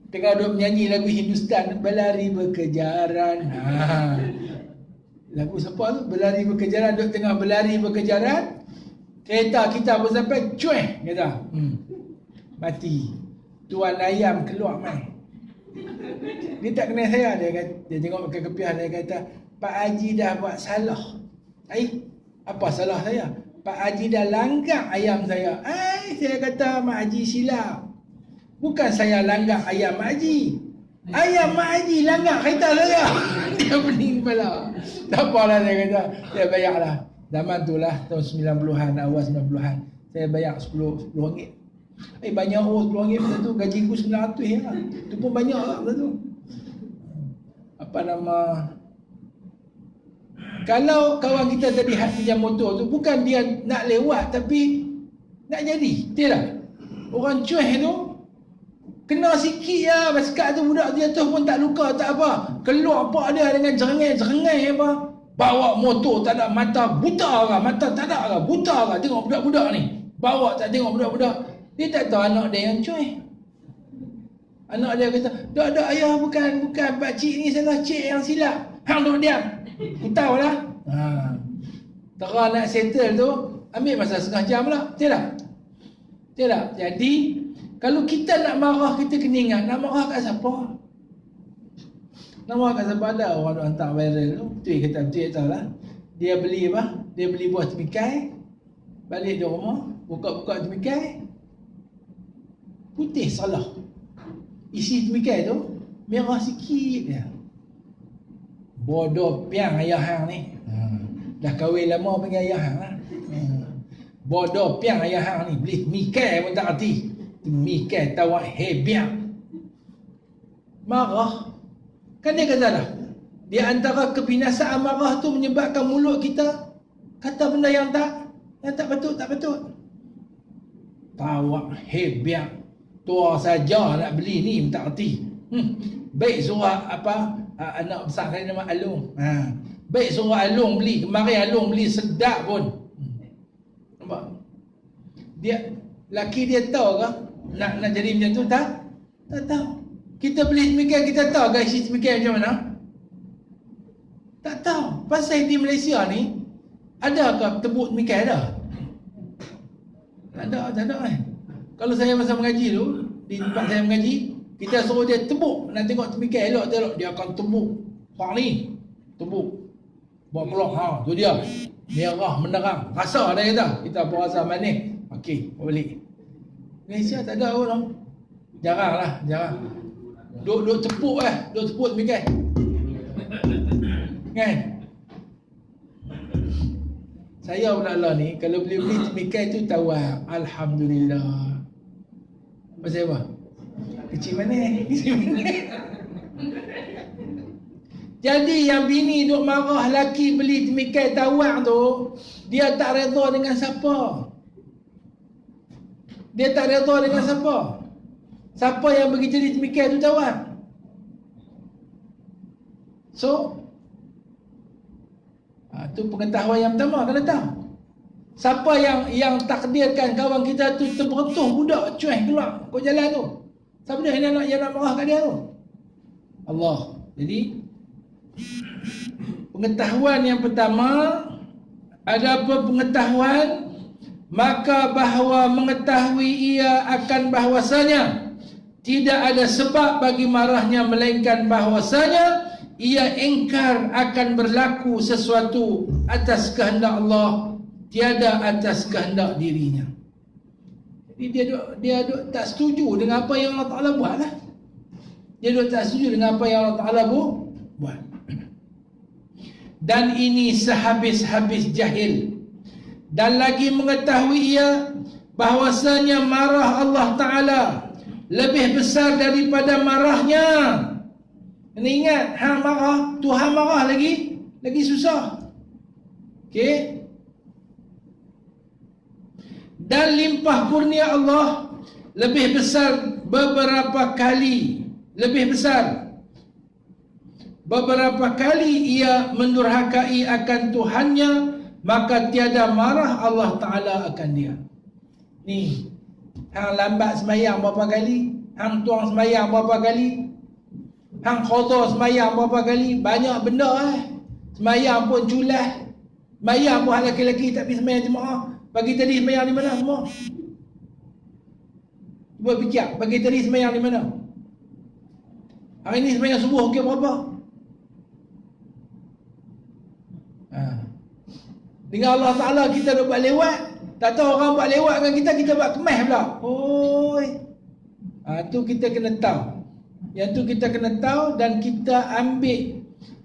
tengah duk menyanyi lagu Hindustan, berlari berkejaran. Lagu siapa tu? Berlari berkejaran. Duk tengah berlari berkejaran, kereta kita pun sampai, cueh kata. Mati. Tuan ayam keluar mai. Dia tak kenal saya. Dia tengok pakai kepiah, dia kata, Pak Haji dah buat salah. Apa salah saya? Pak Haji dah langgar ayam saya. Saya kata Mak Haji silap. Bukan saya langgar ayam Mak Haji. Ayam Mak Haji langgar kereta saya. Dia pening kepala. Tak apalah, saya kata, saya bayarlah. Zaman tu lah, tahun 90-an, awal 90-an. Saya bayar 10 ringgit. Banyak RM10 benda tu, gaji ku 900 lah. Tu pun banyak lah benda tu. Apa nama, kalau kawan kita tadi pinjam motor tu, bukan dia nak lewat tapi nak jadi, betul tak? Orang cuih tu kena sikit lah basikal tu, budak dia tu pun tak luka, tak apa. Keluar pak dia dengan jerengai apa. Bawa motor tak ada mata, buta lah. Mata tak ada lah, buta lah. Tengok budak-budak ni. Bawa tak tengok budak-budak. Dia tak tahu anak dia yang cuih. Anak dia kata, "Dak ayah, bukan pakcik ni salah, cik yang silap. Hang duduk diam." Ku tahulah. Terang nak settle tu, ambil masa setengah jam lah. Betul tak? Betul tak? Jadi, kalau kita nak marah, kita kena ingat, nak marah kat siapa? Nak marah kat siapa? Ada orang tu hantar viral tu. Betul kata, betul tak lah. Dia beli apa? Dia beli buah temikai. Balik di rumah, buka-buka temikai. Putih salah. Isi temikai tu merah sikit dia. Bodoh piang ayah hang ni. Dah kahwin lama panggil ayah hang lah. Bodoh piang ayah hang ni. Beli temikai pun tak erti. Temikai tawak hebiang. Marah. Kan dia kata dah, di antara kebinasaan marah tu menyebabkan mulut kita kata benda yang tak betul. Tawak hebiang. Tua saja nak beli ni tak erti. Baik suruh apa, anak besar kali nama Alung. Baik suruh Alung beli, kemarin Alung beli sedap pun. Nampak? Dia laki dia tahu ke nak jadi macam tu? Tak tahu. Kita beli temikai, kita tahu ke isi temikai macam mana? Tak tahu. Pasal di Malaysia ni adakah tebuk temikai ada? Tak ada. Kalau saya masa mengaji tu, di tempat saya mengaji, kita suruh dia tebuk, nak tengok temikai elok, dia akan tebuk. Hang ni, tebuk. Buat keluar, tu dia. Merah menerang. Rasa dia kata. Kita pun rasa manis. Okey, balik. Malaysia tak ada orang. Jarang. Duk tepuk duk tepuk temikai. Kan? Saya pula ni, kalau beli temikai tu tawar. Alhamdulillah. Pasal apa? Kecil mana? Jadi yang bini duk marah laki beli temikai tawar tu, dia tak redha dengan siapa? Siapa yang bagi jadi temikai tu tawar? So, tu pengetahuan yang pertama kena tahu. Siapa yang takdirkan kawan kita tu terberetuh budak cuih keluar kau jalan tu? Siapa dia yang nak marah kat dia tu? Allah. Jadi pengetahuan yang pertama, ada apa pengetahuan? Maka bahawa mengetahui ia akan bahwasanya tidak ada sebab bagi marahnya, melainkan bahwasanya ia ingkar akan berlaku sesuatu atas kehendak Allah, tiada atas kehendak dirinya. Jadi dia tak setuju dengan apa yang Allah Ta'ala buat lah. Dia tak setuju dengan apa yang Allah Ta'ala buat. Dan ini sehabis-habis jahil. Dan lagi mengetahui ia bahwasanya marah Allah Ta'ala lebih besar daripada marahnya. Kena ingat, hang marah, Tuhan marah lagi susah. Okey? Dan limpah kurnia Allah lebih besar beberapa kali. Beberapa kali ia mendurhakai akan Tuhannya, maka tiada marah Allah Ta'ala akan dia. Ni, hang lambat sembahyang berapa kali? Hang tuang sembahyang berapa kali? Hang qadha sembahyang berapa kali? Banyak benda Sembahyang pun culah. Sembahyang pun lelaki-lelaki tak pergi sembahyang jemaah. Pagi tadi sembahyang di mana semua? Cuba fikir, pagi tadi sembahyang di mana? Hari ni sembahyang subuh okey berapa? Dengan Allah Ta'ala kita dah buat lewat. Tak tahu orang buat lewat dengan kita buat kemas pula. Tu kita kena tahu. Yang tu kita kena tahu dan kita ambil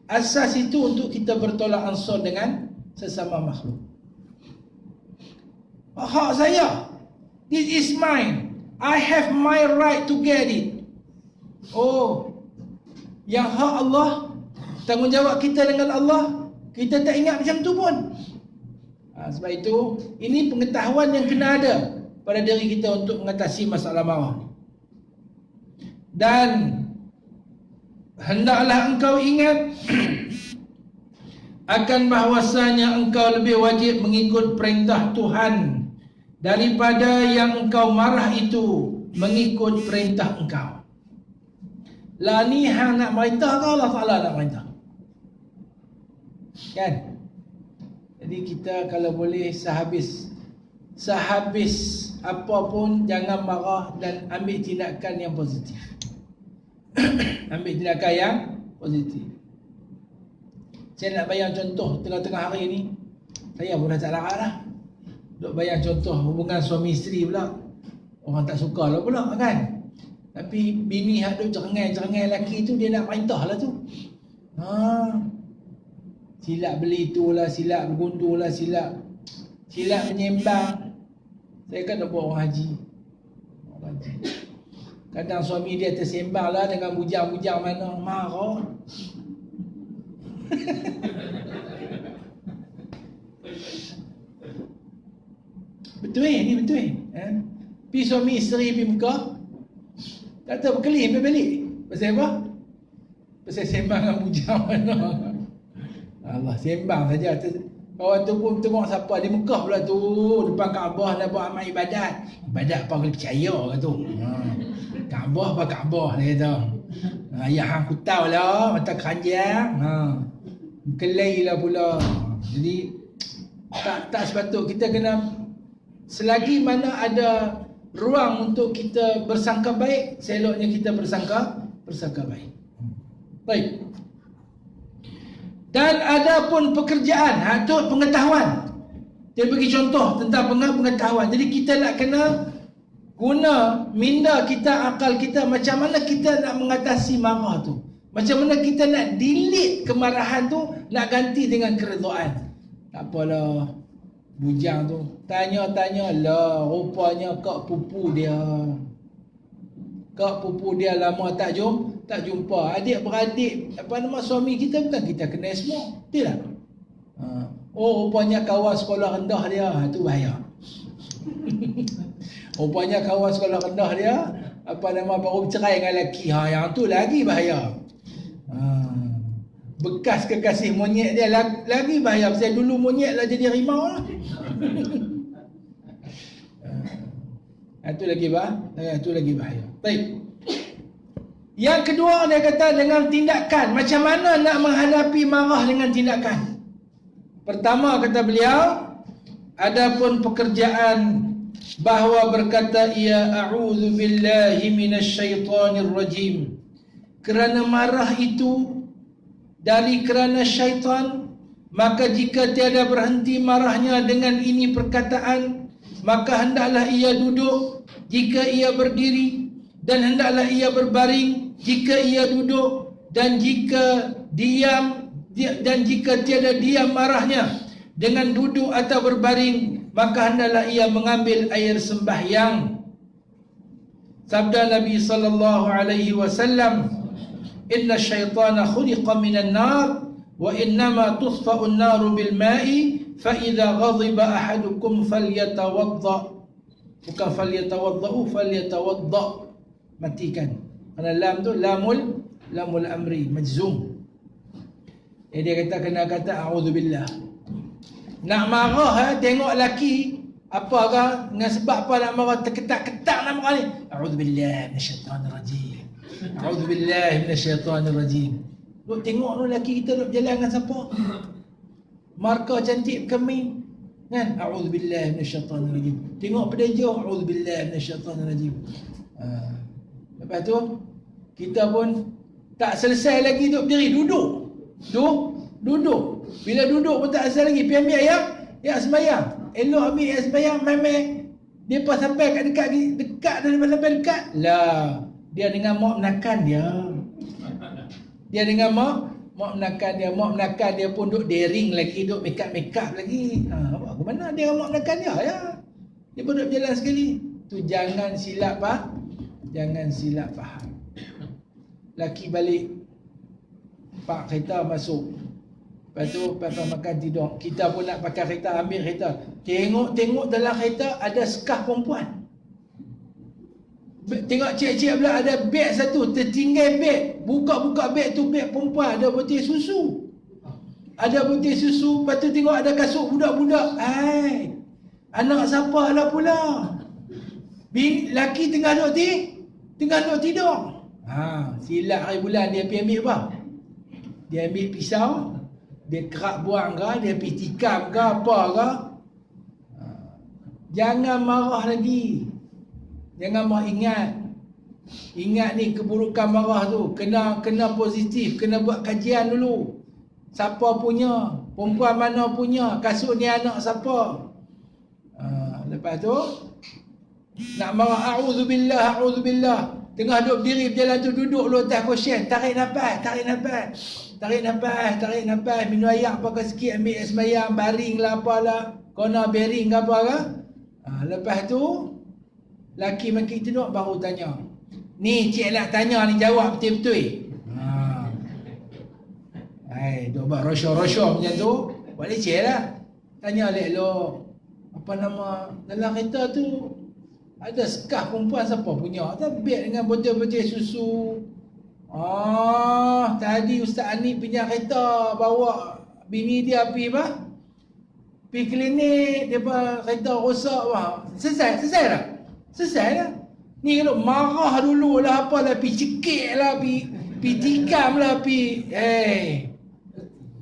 Asas itu untuk kita bertolak ansur dengan sesama makhluk. Hak saya, this is mine, I have my right to get it. Oh, yang hak Allah, tanggungjawab kita dengan Allah, kita tak ingat macam tu pun. Sebab itu, ini pengetahuan yang kena ada pada diri kita untuk mengatasi masalah marah. Dan hendaklah engkau ingat akan bahwasanya engkau lebih wajib mengikut perintah Tuhan daripada yang engkau marah itu mengikut perintah engkau. Lah ni hang nak merintah ke Allah Ta'ala nak merintah? Kan? Jadi kita kalau boleh sehabis apa pun jangan marah dan ambil tindakan yang positif. Ambil tindakan yang positif. Saya nak bayang contoh tengah-tengah hari ni, saya pun dah tak larat lah. Duk bayang contoh hubungan suami isteri pula, orang tak suka lah pula kan. Tapi bini hak duk cerengai lelaki tu, dia nak perintah lah tu. Silap beli tu lah, silap bergundur lah, silap menyembang. Saya kan nak buat orang haji. Kadang suami dia tersembang lah dengan bujang-bujang mana, marah. Betul ni betul. Pergi suami isteri pergi muka, tak tahu berkelih sampai balik. Pasal apa? Pasal sembang dengan bujang mana. Allah, sembang saja. Kawan tu pun tengok siapa di Mekah pula tu, depan Kaabah nak buat amal ibadat. Ibadat apa kena percaya ke tu. Kaabah apa Kaabah dia kata. Ya hang ku tahu lah, mata keranjang. Kelai lah pula. Jadi tak sepatut kita kena, selagi mana ada ruang untuk kita bersangka baik, seloknya kita bersangka baik. Baik. Dan ada pun pekerjaan, itu pengetahuan. Dia bagi contoh tentang pengetahuan. Jadi kita nak kena guna minda kita, akal kita, macam mana kita nak mengatasi marah tu. Macam mana kita nak delete kemarahan tu, nak ganti dengan keredaan. Tak apalah, bujang tu tanya-tanya lah, rupanya kak pupu dia lama tak jumpa. Adik-beradik suami kita bukan kita kenal semua, betul tak? Oh, rupanya kawan sekolah rendah dia, tu bahaya. Rupanya kawan sekolah rendah dia baru bercerai dengan lelaki, yang tu lagi bahaya. Bekas kekasih monyet dia lagi bahaya. Pasal dulu monyet lah jadi harimau lah. Itu lagi bahaya. Baik. Yang kedua dia kata dengan tindakan. Macam mana nak menghadapi marah dengan tindakan? Pertama kata beliau, adapun pekerjaan bahawa berkata ia a'udzu billahi minasyaitonir rajim. Kerana marah itu dari kerana syaitan, maka jika tiada berhenti marahnya dengan ini perkataan, maka hendaklah ia duduk jika ia berdiri, dan hendaklah ia berbaring jika ia duduk, dan jika tiada diam marahnya dengan duduk atau berbaring, maka hendaklah ia mengambil air sembahyang. Sabda Nabi sallallahu alaihi wasallam, inna syaitana khuliqa minan nar wa innama tusfa'un naru bil ma'i fa idza ghadiba ahadukum falyatawadda. Bukan falyatawadda, matikan. Kerana lam tu lamul amri majzum. Dia kata a'udzubillah. Nak marah tengok laki apakah dengan sebab apa nak marah, terketak-ketak nak marah ni. A'udzubillah minasyaitanir rajim. A'udzubillah minasyaitanir rajim. Duk tengok tu lelaki kita duk berjalan dengan siapa? Markah cantik kami kan? A'udzubillah minasyaitanir rajim. Tengok pada jauh, a'udzubillah minasyaitanir rajim. Lepas tu kita pun tak selesai lagi duk berdiri, duduk. Bila duduk pun tak selesai lagi, pergi ambil ayam sembahyang. Elok ambil ayam sembahyang, memang depa sampai kat dekat dah sampai dekat. Lah, dia dengan mak menakan dia. mak menakan dia pun duk daring lagi, duk make up lagi. Apa mana dia mak menakan dia ya? Dia pun duk berjalan sekali. Tu jangan silap faham. Laki balik, pak kereta masuk. Lepas tu pasal makan tidur. Kita pun nak pakai kereta, ambil kereta. Tengok dalam kereta ada skaf perempuan. Tengok cik-cik pula ada beg satu, tertinggal beg. Buka beg tu, beg perempuan, ada butir susu. Lepas tu tengok ada kasut budak-budak. Anak siapa lah pula? Laki tengah duk tidur. Silap hari bulan dia pergi ambil apa? Dia ambil pisau, dia kerak buang ke, dia pergi tikam ke apa ke. Jangan marah lagi. Jangan marah, ingat ni keburukan marah tu. Kena positif, kena buat kajian dulu. Siapa punya, perempuan mana punya, kasut ni anak siapa. Lepas tu nak marah, a'udzubillah. Tengah duduk berdiri berjalan tu, duduk lu atas kosyen, tarik nafas, minum air pakai sikit, ambil sembahyang, baring lah apalah, kona bearing ke apa ke. Lepas tu laki makin tengok baru tanya, ni cik nak tanya ni, jawab betul-betul. Duk buat rosyo-rosyo macam tu, buat leceh lah. Tanya elok-elok, apa nama dalam kereta tu ada skaf perempuan siapa punya? Ada beg dengan botol-botol susu. Tadi Ustaz Ani punya kereta bawa bini dia pergi apa? Pergi klinik, dia kereta rosak apa? Selesai dah. Ni kalau marah dulu lah apa lah, pergi cekik lah, pergi tikam lah,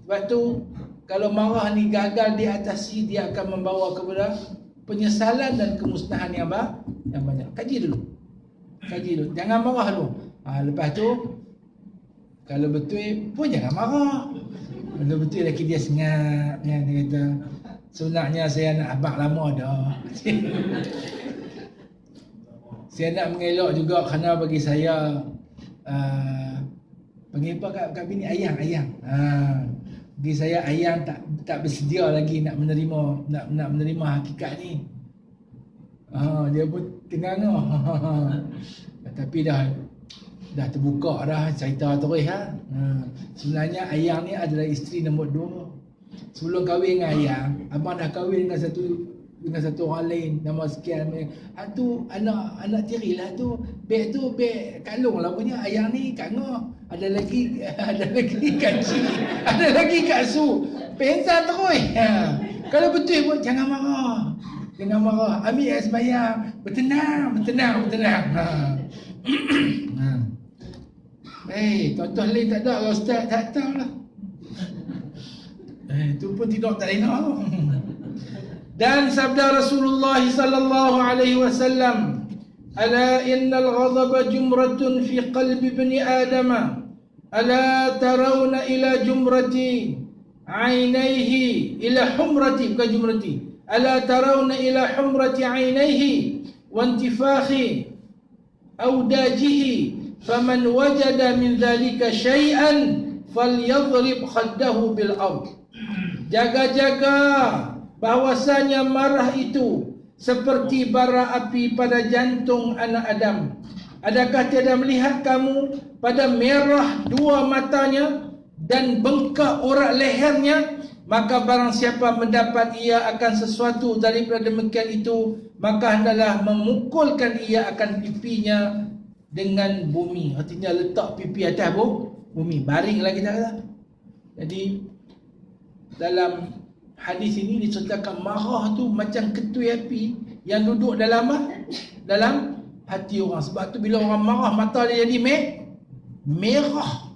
sebab tu kalau marah ni gagal diatasi, dia akan membawa kepada penyesalan dan kemusnahan yang banyak. Kaji dulu. Jangan marah dulu. Lepas tu kalau betul pun jangan marah. Kalau betul lagi dia senyap, dia kata, sebenarnya saya nak abang lama dah. Saya nak mengelak juga kerana bagi saya panggil apa kat bini, ayang. Bagi saya ayang tak bersedia lagi nak menerima hakikat ni. Dia pun tengah tapi dah terbuka dah cerita terus Sebenarnya ayang ni adalah isteri nombor 2. Sebelum kahwin dengan ayang, abang dah kahwin dengan satu orang lain, nama sekian. Tu anak tiri lah tu. Beg Kak Long lah punya. Ayang ni Kak Ngok. Ada lagi Kak Cik. Ada lagi Kak Su. Pensan terus. Kalau betul pun jangan marah. Ambil air sembahyang. Bertenang. Tuan-tuan lain tak ada. Kalau Ustaz tak tahu lah. Tu pun tidak tak enak. Dan sabda Rasulullah sallallahu alaihi wasallam, ala innal ghadaba jumratun fi qalbi ibni adam, ala tarawna ila jumrati ainaihi ila humrati, bukan jumrati, ala tarawna ila humrati ainaihi wa intifakhi awdajihi, faman wajada min dhalika syai'an falyadrib khaddahu bil ard. Jaga-jaga bahwasanya marah itu seperti bara api pada jantung anak Adam. Adakah tiada melihat kamu pada merah dua matanya dan bengkak urat lehernya? Maka barang siapa mendapat ia akan sesuatu daripada demikian itu, maka hendaklah memukulkan ia akan pipinya dengan bumi. Artinya letak pipi atas bumi, baring lagi dah. Jadi dalam hadis ini diceritakan marah tu macam ketui api yang duduk dalam hati orang. Sebab tu bila orang marah, mata dia jadi merah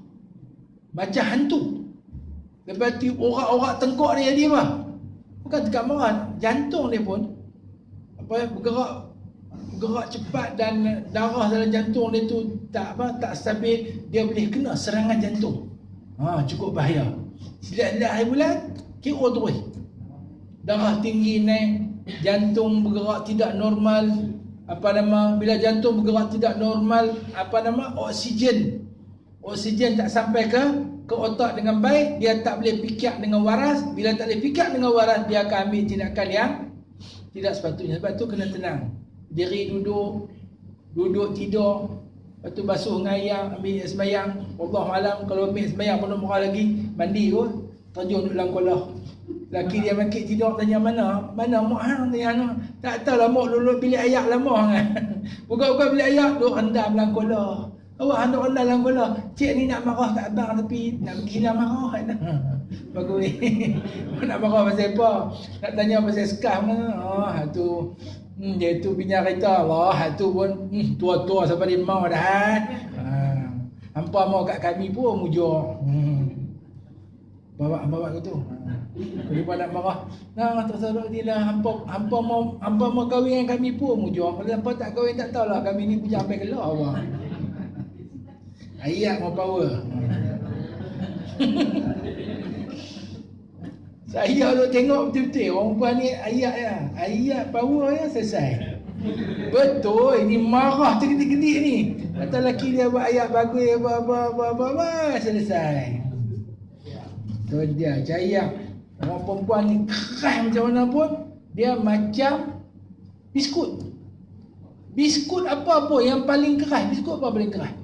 macam hantu. Lepas tu orak-orak tengkok dia jadi apa? Bukan dekat marah, jantung dia pun bergerak cepat dan darah dalam jantung dia tu tak stabil, dia boleh kena serangan jantung. Cukup bahaya. Silap-silap hari bulan kira terus. Darah tinggi naik, jantung bergerak tidak normal. Bila jantung bergerak tidak normal, oksigen Oksigen tak sampai ke otak dengan baik, dia tak boleh fikir dengan waras. Bila tak boleh fikir dengan waras, dia akan ambil tindakan yang tidak sepatutnya. Sebab tu kena tenang. Diri duduk tidur, lepas tu basuh dengan air, ambil sembahyang. Wallahualam, kalau ambil sembahyang penuh murah lagi, mandi kot, terjun duduk dalam kolah. Laki dia makik tidur, tanya mana mak hang, tanya anak. Tak tahu lah mak dulu bilik ayak lama kan. Buka-buka bilik ayak, duduk rendam dalam kolah. Awak hendak rendam dalam kolah. Cik ni nak marah kat abang tapi nak pergi nak marah kan. Bagus ni. Nak marah pasal apa? Nak tanya pasal skam ke? Tu dia tu bini kereta Allah, tu pun tua-tua sampai dia mau dah. Hampa mau kat kami pun mujur. Bawa ke tu. Kalau nak marah, nah terserah dia lah. Hampa mau kahwin dengan kami pun mujur. Kalau hampa tak kahwin tak tahulah kami ni punya sampai keluar awak. Ayat mau power. Saya duk tengok betul-betul orang perempuan ni ayat power ya, selesai. Betul, ini marah tergedik-gedik ni. Kata lelaki dia buat ayat bagus apa selesai. Tu dia jaya. Orang perempuan ni keras macam mana pun, dia macam biskut. Biskut apa-apa yang paling keras, biskut apa paling keras?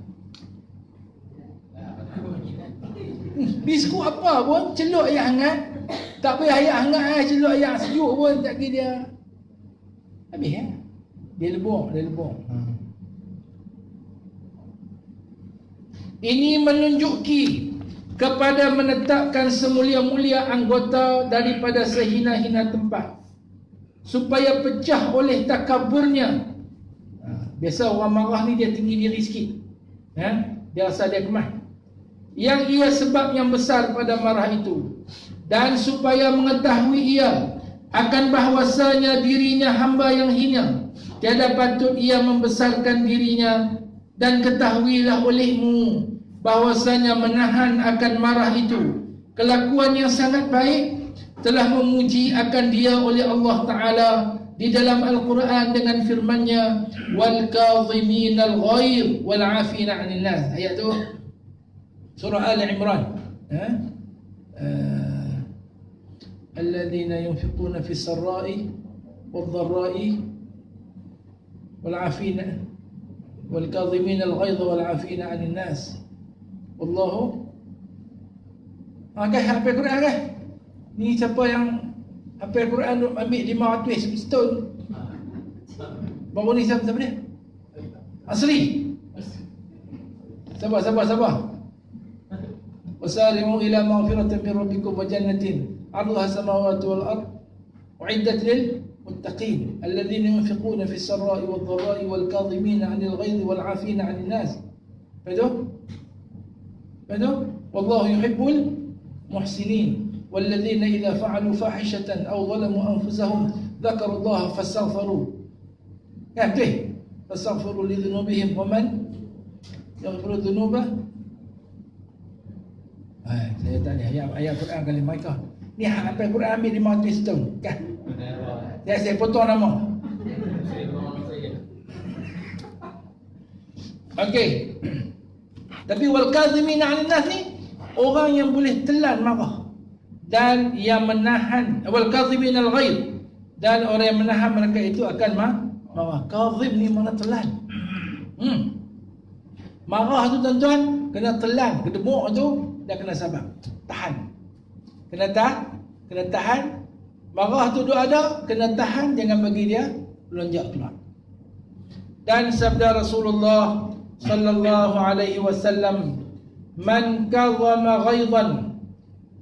Biskut apa pun, celup air hangat. Tak payah air hangat, celup air sejuk pun tak kira dia. Habis ya. Dia lebur. Ini menunjuki kepada menetapkan semulia-mulia anggota daripada sehina-hina tempat, supaya pecah oleh takaburnya. Biasa orang marah ni dia tinggi diri sikit, dia rasa dia kemas, yang ia sebab yang besar pada marah itu, dan supaya mengetahui ia akan bahwasanya dirinya hamba yang hina, tiada patut ia membesarkan dirinya. Dan ketahuilah olehmu bahwasanya menahan akan marah itu kelakuan yang sangat baik, telah memuji akan dia oleh Allah Ta'ala di dalam Al-Quran dengan firman-Nya, wal kadhiminal ghaidh wal 'afina 'anil nas. Ayat tu surah Ali Imran. Alladzina yunfiquna fis sarra'i wad dharra'i wal 'afina wal kadhiminal ghaidh wal 'afina 'anil nas. Wallahu hafal Quran kan? Ni siapa yang hafal Quran ambil 500 setahun? Baru ni siapa dia? Asri. Sabar. Wasari'u ila maghfiratin min rabbikum wa jannatin 'arduha samawati wal ard u'iddat lil muttaqin alladhina yunfiquna fis sarra'i wad dharra'i wal kadhimina 'anil ghaidhi wal 'afina 'anil nas. Betul? Wallahu yuhibbul muhsinin walladzina idza fa'alu fahishatan aw zalamu anfusahum dzakaru Allah fastaghfiru. Ya betul. Fastaghfiru li dhunubihim wa man yaghfiru dhunuba. Saya tanya ayat Quran kali mereka. Ni hafal Quran ambil 500 tahun kan? Ya saya potong nama. Okey. Tapi wal kadhimin 'anil nas ni orang yang boleh telan marah dan yang menahan, wal kadhimin al ghaidh, dan orang yang menahan mereka itu akan marah. Kadhib ni mana telan. Marah tu tuan-tuan kena telan, kedemuk tu dah kena sabar, tahan. Kena tahan. Marah tu duk ada, kena tahan, jangan bagi dia lonjak keluar. Dan sabda Rasulullah sallallahu alaihi wasallam, man kadhama ghaidan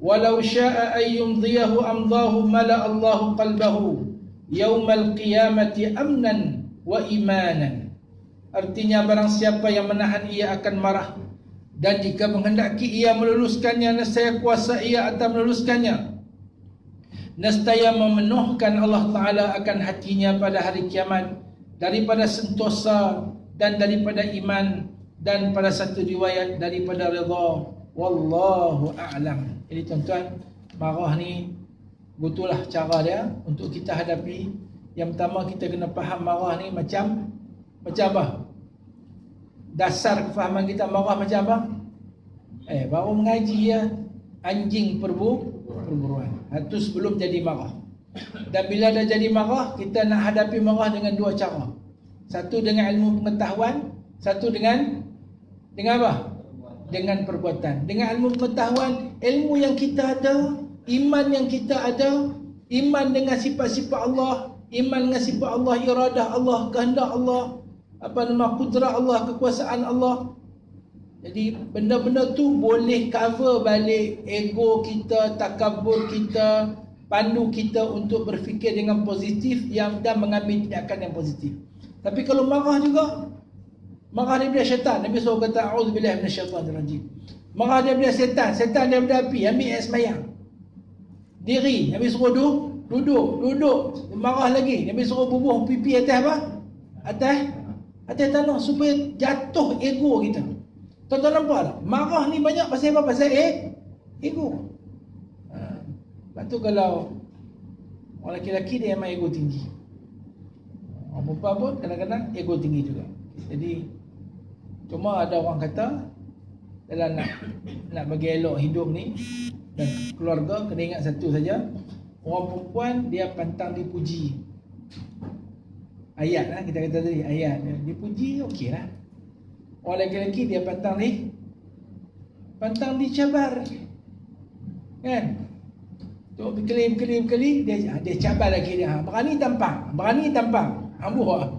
walau syaa an yumdiyahu amdahu mala Allahu qalbahu yaumal qiyamati amnan wa imanan. Artinya barang siapa yang menahan ia akan marah, dan jika menghendaki ia meluluskannya, nescaya kuasa ia akan meluluskannya. Nescaya memenuhkan Allah Ta'ala akan hatinya pada hari kiamat daripada sentosa dan daripada iman, dan pada satu riwayat daripada redha. Wallahu a'lam. Jadi tuan-tuan, marah ni betullah cara dia untuk kita hadapi. Yang pertama, kita kena faham marah ni macam apa? Dasar kefahaman kita marah macam apa? Baru mengaji ya, anjing perburuan. Itu sebelum jadi marah. Dan bila dah jadi marah, kita nak hadapi marah dengan dua cara. Satu dengan ilmu pengetahuan, satu dengan apa? Dengan perbuatan. Dengan ilmu pengetahuan, ilmu yang kita ada, iman yang kita ada, iman dengan sifat-sifat Allah, iman dengan sifat Allah, iradah Allah, kehendak Allah, kudrat Allah, kekuasaan Allah. Jadi benda-benda tu boleh cover balik ego kita, takabur kita, pandu kita untuk berfikir dengan positif dan mengambil tindakan yang positif. Tapi kalau marah juga, marah daripada syaitan. Nabi SAW kata, a'udzubillahi minasyaitanirrajim. Marah daripada setan daripada api. Ambil air sembahyang. Diri, Nabi suruh duduk. Marah lagi. Nabi suruh bubuh pipi atas apa? Atas tanah supaya jatuh ego kita. Tuan-tuan nampak tak? Marah ni banyak pasal apa? Pasal ego. Lepas tu kalau orang lelaki dia memang ego tinggi. Orang perempuan pun kadang-kadang ego tinggi juga. Jadi cuma ada orang kata dalam nak bagi elok hidup ni dan keluarga, kena ingat satu saja. Orang perempuan dia pantang dipuji. Ayat lah, kita kata tadi ayat. Dipuji okey lah. Orang lelaki dia pantang dicabar. Kan? Tu berkeli dia cabar lagi dia. Berani tampang. Ambuh ah.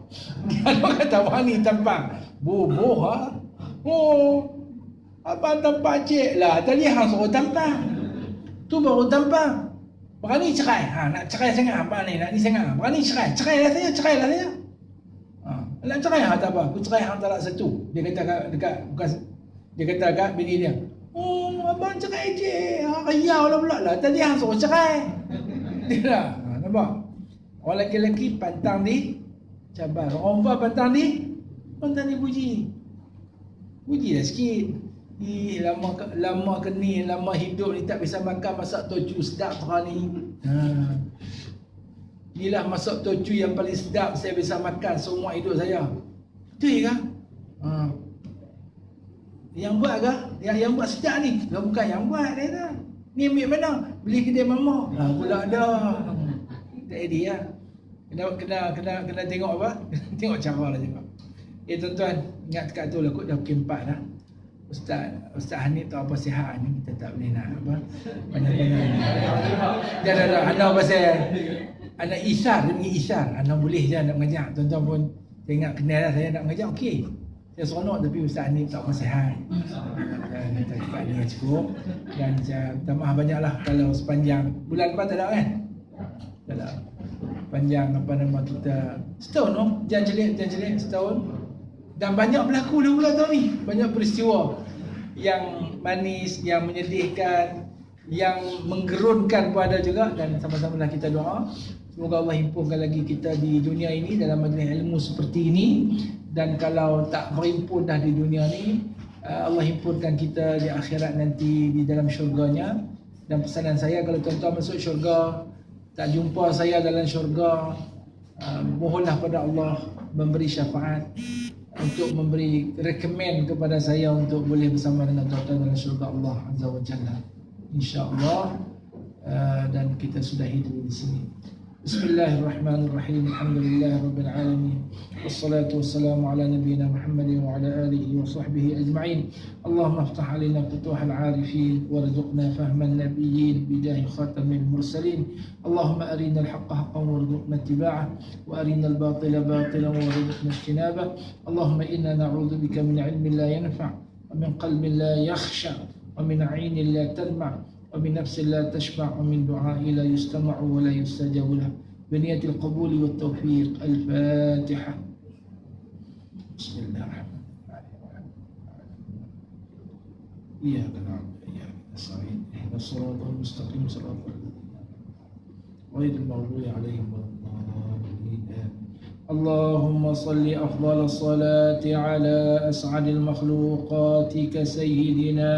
Kalau kata berani tampang, bubuh ah. Oh. Abang tampang cik lah. Tadi hang suruh tampang. Tu baru tampang. Berani cerai. Nak cerai sangat abang ni, nak ni sangat. Berani cerai. Cerailah saya. Nak cerai tak apa. Aku cerai hang talak satu. Dia kata dekat bini dia. Oh, abang cerai cik. Riau lah pula lah. Tadi hang suruh cerai. Dia dah. Nampak? Orang lelaki pantang dicabar. Orang perempuan pantang dipuji. Pujilah sikit. Lama keni, lama hidup ni tak bisa makan masak tocu sedap terang ni. Inilah masak tocu yang paling sedap saya bisa makan seumur hidup saya. Betul ke? Yang buat ke? Yang buat sedap ni? Bukan yang buat dia tu. Ni ambil mana? Beli kedai mamak. Pula ada. Tak ada ya. Kena tengok apa? Tengok cara lah juga. Tuan-tuan, ingat kat tu lah kot dah pukul 4 dah. Ustaz Hanif tahu apa sihat ni, kita tak boleh nak apa banyak-banyak. Dah anak pasal anak Isyar, dia pergi Isyar. Anak boleh je nak mengajak. Tuan-tuan pun tengok kenal lah saya nak mengajak. Okey. Saya seronok tapi Ustaz Hanif tak apa sihat. Kita cepat ni cukup. Dan saya minta maaf banyaklah kalau sepanjang bulan depan tak ada kan? Tak ada. Panjang kita setahun no? Jangan celik setahun. Dan banyak berlaku dah pula tahun ni. Banyak peristiwa yang manis, yang menyedihkan, yang menggerunkan pun ada juga. Dan sama-sama lah kita doa semoga Allah himpunkan lagi kita di dunia ini dalam majlis ilmu seperti ini. Dan kalau tak berhimpun dah di dunia ni, Allah himpunkan kita di akhirat nanti di dalam syurganya. Dan pesanan saya, kalau tuan-tuan masuk syurga tak jumpa saya dalam syurga, mohonlah pada Allah memberi syafaat untuk memberi rekomen kepada saya untuk boleh bersama dengan tuan-tuan dalam syurga Allah Azza wa Jalla, insya-Allah. Dan kita sudah hidup di sini. Bismillahirrahmanirrahim. Alhamdulillahirabbil alamin. Wassalatu wassalamu ala nabiyyina Muhammadin wa ala alihi wa sahbihi ajma'in. Allahumma iftah alaina futuhal 'arifin warzuqna fahman nabiyyin bijahi khatamil mursalin. Allahumma arina al-haqqa haqqan warzuqna ittiba'ah wa arina al-batila batilan warzuqna ijtinabah. Allahumma inna na'udzubika min 'ilmin la yanfa' wa min qalbin la yakhsha wa min 'ainin la tadma' ومن نفس لا تشبع ومن دعاء لا يستمع ولا يستجاب له بنية القبول والتوفيق. الفاتحة. بسم الله الرحمن الرحيم. إياك نعبد وإياك نستعين اهدنا الصراط المستقيم صراط الذين غير المغضوب عليهم ولا الضالين. اللهم صل أفضل الصلاة على أسعد المخلوقات كسيدنا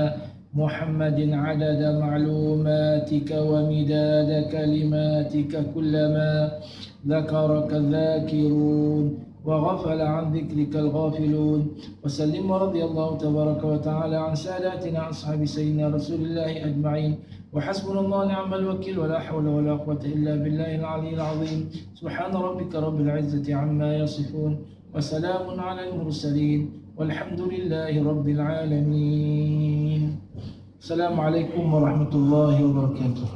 محمد عدد معلوماتك ومداد كلماتك كلما ذكرك الذاكرون وغفل عن ذكرك الغافلون. وسلم ورضي الله تبارك وتعالى عن ساداتنا أصحاب سيدنا رسول الله أجمعين. وحسبنا الله نعم الوكيل، ولا حول ولا قوة إلا بالله العلي العظيم. سبحان ربك رب العزة عما يصفون، وسلام على المرسلين، والحمد لله رب العالمين. السلام عليكم ورحمة الله وبركاته.